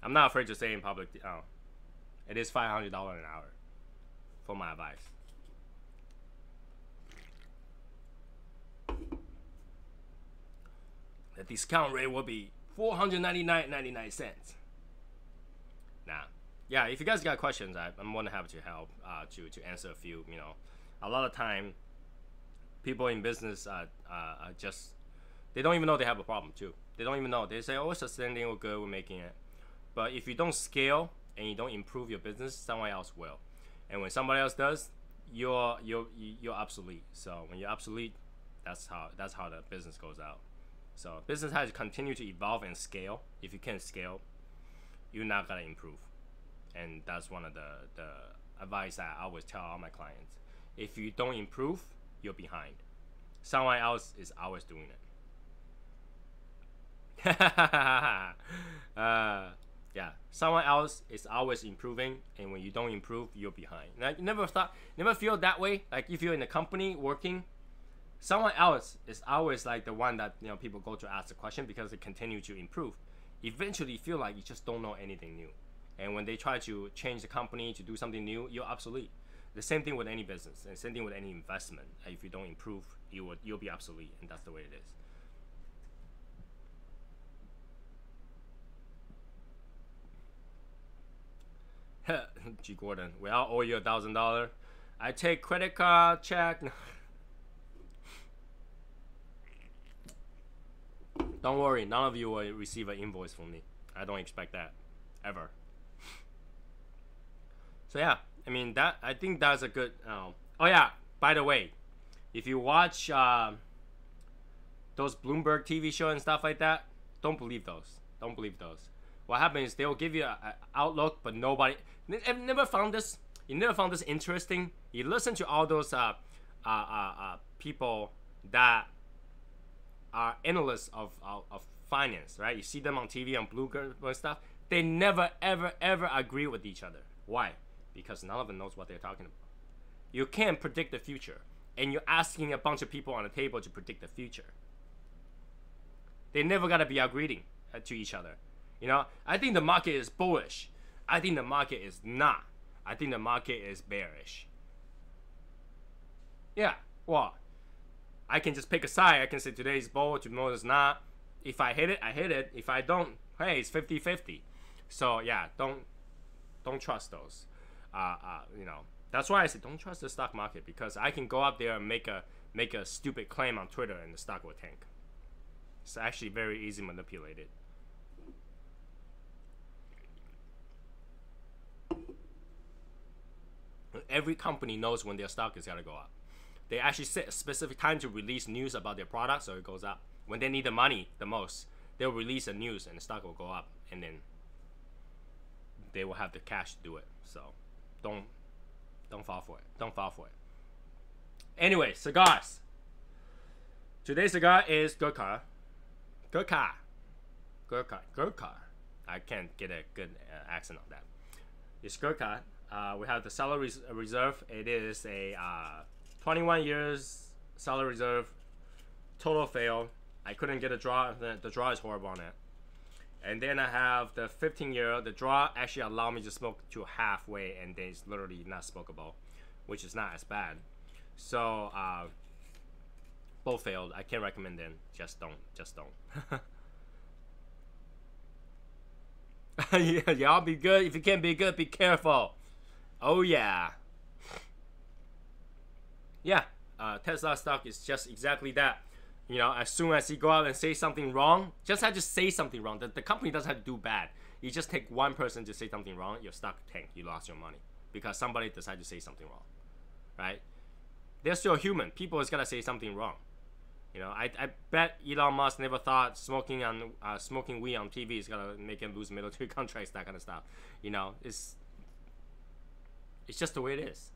Speaker 1: I'm not afraid to say in public. Oh, it is $500 an hour for my advice. The discount rate will be $499.99. Nah, yeah. If you guys got questions, I'm more than happy to help. To answer a few. You know, a lot of time, people in business just they don't even know they have a problem too. They don't even know. They say, "Oh, it's sustaining, we're good, we're making it." But if you don't scale and you don't improve your business, someone else will. And when somebody else does, you're obsolete. So when you're obsolete, that's how the business goes out. So business has to continue to evolve and scale. If you can't scale, you're not gonna improve. And that's one of the advice that I always tell all my clients. If you don't improve, you're behind. Someone else is always doing it. Yeah, someone else is always improving, and when you don't improve, you're behind. Now, you never feel that way. Like if you're in a company working, someone else is always like the one that, you know, people go to ask the question because they continue to improve. Eventually, you feel like you just don't know anything new, and when they try to change the company to do something new, you're obsolete. The same thing with any business, and same thing with any investment. If you don't improve, you'll be obsolete, and that's the way it is. G Gordon, well, I owe you $1,000. I take credit card, check. Don't worry, none of you will receive an invoice from me. I don't expect that, ever. So yeah, I mean I think that's a good. Oh yeah, by the way, if you watch those Bloomberg TV show and stuff like that, don't believe those. Don't believe those. What happens is they'll give you an outlook, but nobody. I've never found this. You never found this interesting. You listen to all those people that are analysts of finance, right? You see them on TV, on Bloomberg and stuff. They never, ever, ever agree with each other. Why? Because none of them knows what they're talking about. You can't predict the future, and you're asking a bunch of people on the table to predict the future. They never gotta be agreeing to each other. You know, I think the market is bullish. I think the market is not. I think the market is bearish. Yeah, well, I can just pick a side. I can say today's bull, tomorrow's not. If I hit it, I hit it. If I don't, hey, it's 50-50. So yeah, don't trust those. You know, that's why I say don't trust the stock market, because I can go up there and make a stupid claim on Twitter and the stock will tank. It's actually very easy manipulated. Every company knows when their stock is gonna go up. They actually set a specific time to release news about their product, so it goes up. When they need the money the most, they'll release a news and the stock will go up, and then they will have the cash to do it. So don't fall for it. Don't fall for it. Anyway, cigars. Today's cigar is Gurkha. Gurkha. I can't get a good accent on that. It's Gurkha. We have the Cellar Reserve. It is a 21 years Cellar Reserve. Total fail. I couldn't get a draw. The draw is horrible on it. And then I have the 15-year. The draw actually allowed me to smoke to halfway, and then it's literally not smokable, which is not as bad. So both failed. I can't recommend them. Just don't. Yeah, y'all be good. If you can't be good, be careful. Oh yeah. Yeah. Tesla stock is just exactly that. You know, as soon as you go out and say something wrong, just have to say something wrong. The company doesn't have to do bad. You just take one person to say something wrong, your stock tank. You lost your money because somebody decided to say something wrong, right? They're still human. People is gonna say something wrong. You know, I bet Elon Musk never thought smoking weed on TV is gonna make him lose military contracts, that kind of stuff. You know, it's just the way it is.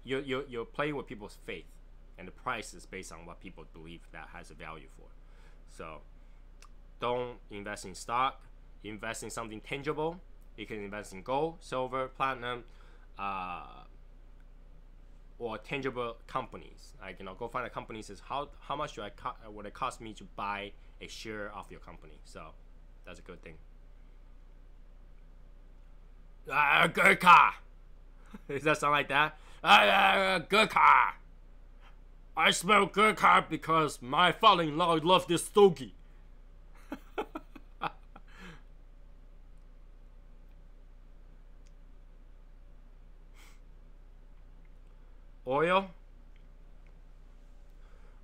Speaker 1: You're playing with people's faith, and the price is based on what people believe that has a value for. So don't invest in stock. Invest in something tangible. You can invest in gold, silver, platinum, or tangible companies. Like, you know, go find a company that says how much would it cost me to buy a share of your company. So that's a good thing. Gurkha. Does that sound like that? Gurkha. I smell Gurkha because my father-in-law loves this stogie.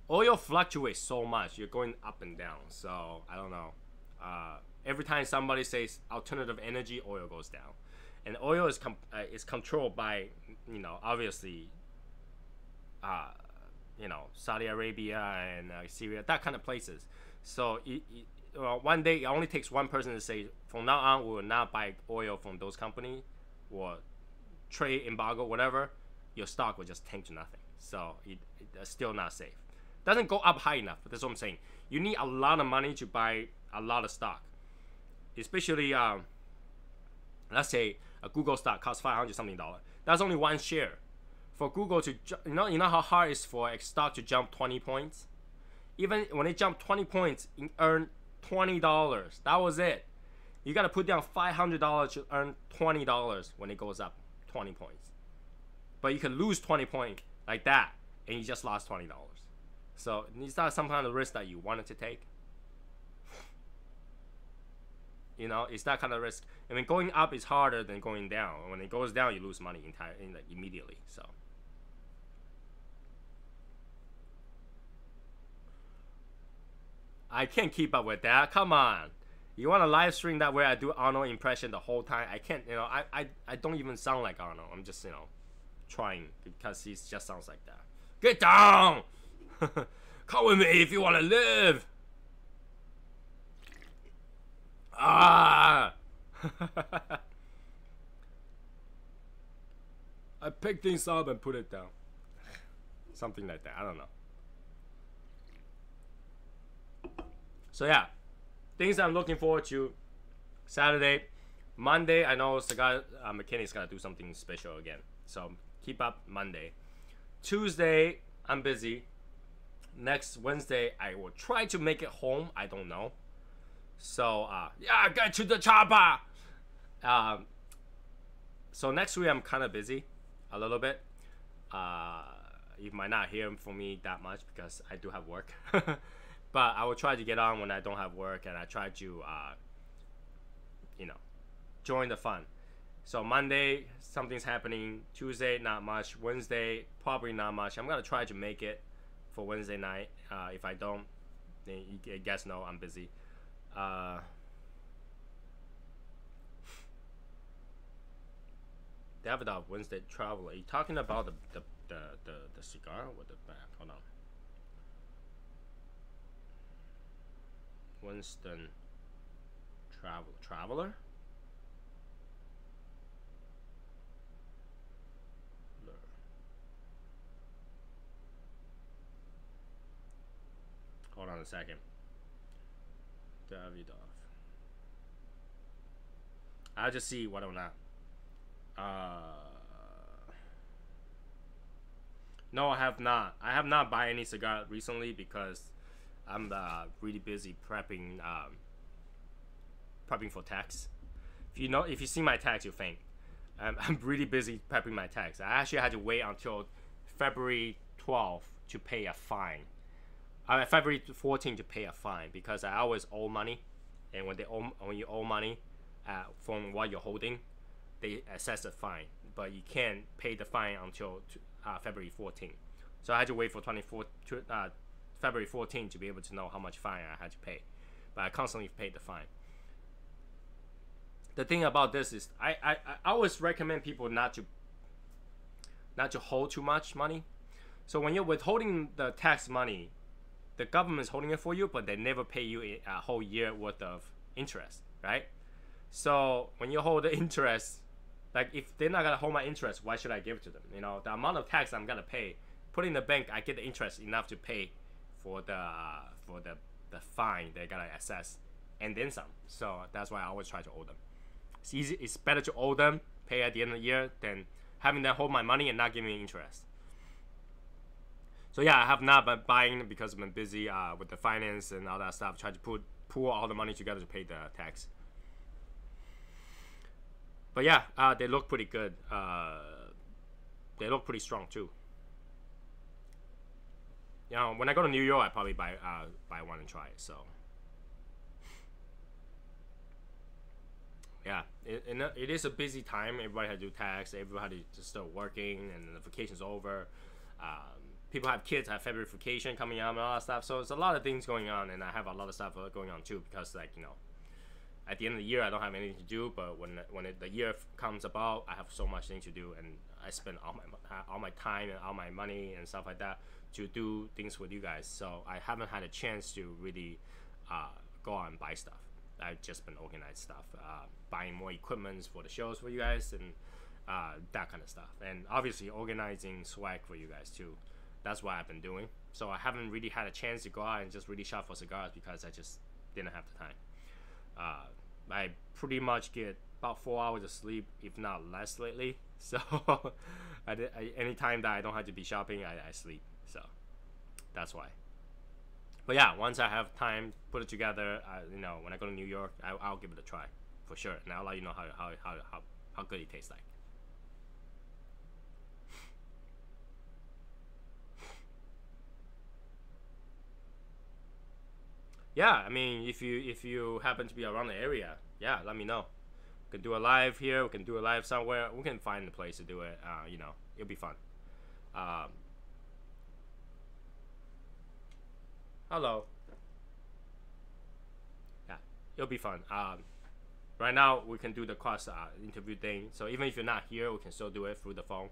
Speaker 1: Oil fluctuates so much. You're going up and down. So I don't know. Every time somebody says alternative energy, oil goes down, and oil is controlled by, you know, obviously, you know, Saudi Arabia and Syria, that kind of places. So one day it only takes one person to say, from now on we will not buy oil from those companies, or trade embargo, whatever. Your stock will just tank to nothing. So it's still not safe. Doesn't go up high enough. That's what I'm saying. You need a lot of money to buy a lot of stock. Especially, let's say a Google stock costs $500 something. That's only one share. For Google to, you know how hard it is for a stock to jump 20 points? Even when it jumped 20 points, it earned $20. That was it. You got to put down $500 to earn $20 when it goes up 20 points. But you can lose 20 points like that, and you just lost $20. So it's not some kind of risk that you wanted to take. You know, it's that kind of risk. I mean, going up is harder than going down. When it goes down, you lose money immediately. So. I can't keep up with that. Come on. You want to live stream that way I do Arnold impression the whole time? I can't, you know, I don't even sound like Arnold. I'm just, you know, trying because he just sounds like that. Get down! Come with me if you want to live! Ah! I pick things up and put it down. Something like that. I don't know. So yeah, things I'm looking forward to. Saturday, Monday, I know Cigar Mechanic's gotta do something special again. So keep up Monday. Tuesday, I'm busy. Next Wednesday, I will try to make it home. I don't know. So yeah, get to the chopper. So next week I'm kind of busy, a little bit. You might not hear from me that much because I do have work. But I will try to get on when I don't have work, and I try to, you know, join the fun. So Monday, something's happening. Tuesday, not much. Wednesday, probably not much. I'm gonna try to make it for Wednesday night. If I don't, then you guys know I'm busy. Davidoff Wednesday Traveler. Are you talking about the cigar or the bag? Hold on. Winston Traveler? Hold on a second. Davidoff. I'll just see what or not. No, I have not. I have not bought any cigar recently because I'm really busy prepping for tax. If you see my tax, you'll faint. I'm really busy prepping my tax. I actually had to wait until February 12th to pay a fine. February 14th to pay a fine because I always owe money, and when you owe money from what you're holding, they assess a fine, but you can't pay the fine until February 14th. So I had to wait for February 14th to be able to know how much fine I had to pay, but I constantly paid the fine. The thing about this is I always recommend people not to hold too much money. So when you're withholding the tax money, the government's holding it for you, but they never pay you a whole year worth of interest, right? So when you hold the interest, like if they're not gonna hold my interest, why should I give it to them? You know, the amount of tax I'm gonna pay, put in the bank, I get the interest enough to pay for the fine they're gonna assess, and then some. So that's why I always try to owe them. It's easy. It's better to owe them, pay at the end of the year, than having them hold my money and not giving me interest. So yeah, I have not been buying because I've been busy with the finance and all that stuff, trying to pool all the money together to pay the tax. But yeah, they look pretty good. They look pretty strong too. You know, when I go to New York, I probably buy one and try it. So yeah, it is a busy time. Everybody has to do tax. Everybody just start working, and the vacation's over. People have kids, have February vacation coming up and all that stuff. So it's a lot of things going on, and I have a lot of stuff going on too because, like, you know, at the end of the year I don't have anything to do. But when the year comes about, I have so much things to do, and I spend all my time and all my money and stuff like that to do things with you guys. So I haven't had a chance to really go out and buy stuff. I've just been organizing stuff, buying more equipment for the shows for you guys, and that kind of stuff. And obviously organizing swag for you guys too. That's what I've been doing. So I haven't really had a chance to go out and just really shop for cigars because I just didn't have the time. I pretty much get about 4 hours of sleep, if not less lately. So any time that I don't have to be shopping, I sleep. So that's why. But yeah, once I have time, put it together. You know, when I go to New York, I'll give it a try for sure, and I'll let you know how good it tastes like. yeah, I mean, if you happen to be around the area, yeah, let me know. We can do a live here. We can do a live somewhere. We can find a place to do it. You know, it'll be fun. Hello. Yeah, it'll be fun. Right now we can do the cross interview thing. So even if you're not here, we can still do it through the phone.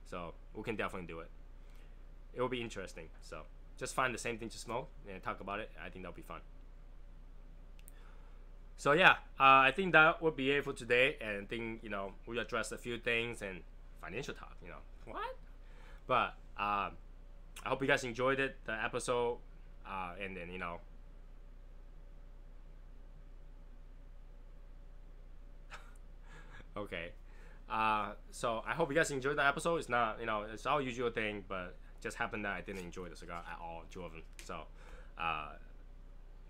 Speaker 1: So we can definitely do it. It will be interesting. So just find the same thing to smoke and talk about it. I think that'll be fun. So yeah, I think that would be it for today. And I think, you know, we addressed a few things and financial talk, you know, what? But I hope you guys enjoyed it, the episode. And then, you know, okay. So I hope you guys enjoyed the episode. It's not, you know, it's our usual thing, but just happened that I didn't enjoy the cigar at all, two of them. So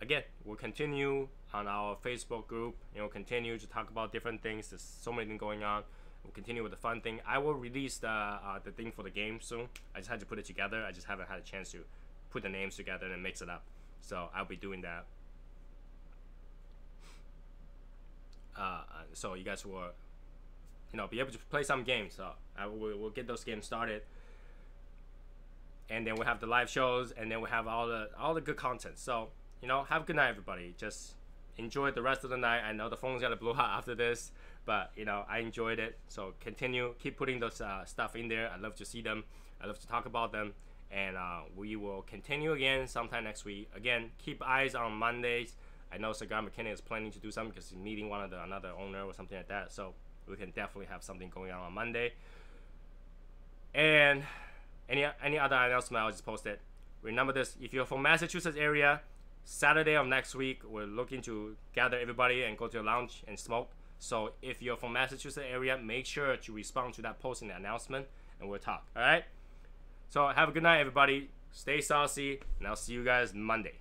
Speaker 1: again, we'll continue on our Facebook group. You know, continue to talk about different things. There's so many things going on. We'll continue with the fun thing. I will release the thing for the game soon. I just had to put it together. I just haven't had a chance to put the names together and mix it up. So I'll be doing that. So you guys will, you know, be able to play some games. So we'll get those games started, and then we'll have the live shows, and then we'll have all the good content. So, you know, have a good night, everybody. Just enjoy the rest of the night. I know the phone's gonna blow out after this, but you know, I enjoyed it. So keep putting those stuff in there. I love to see them. I love to talk about them. And we will continue again sometime next week. Again, keep eyes on Mondays. I know Cigar Mechanic is planning to do something because he's meeting another owner or something like that. So we can definitely have something going on Monday. And any other announcement, I'll just post it. Remember this: if you're from Massachusetts area, Saturday of next week, we're looking to gather everybody and go to a lounge and smoke. So if you're from Massachusetts area, make sure to respond to that post in the announcement, and we'll talk. All right. So have a good night, everybody. Stay saucy, and I'll see you guys Monday.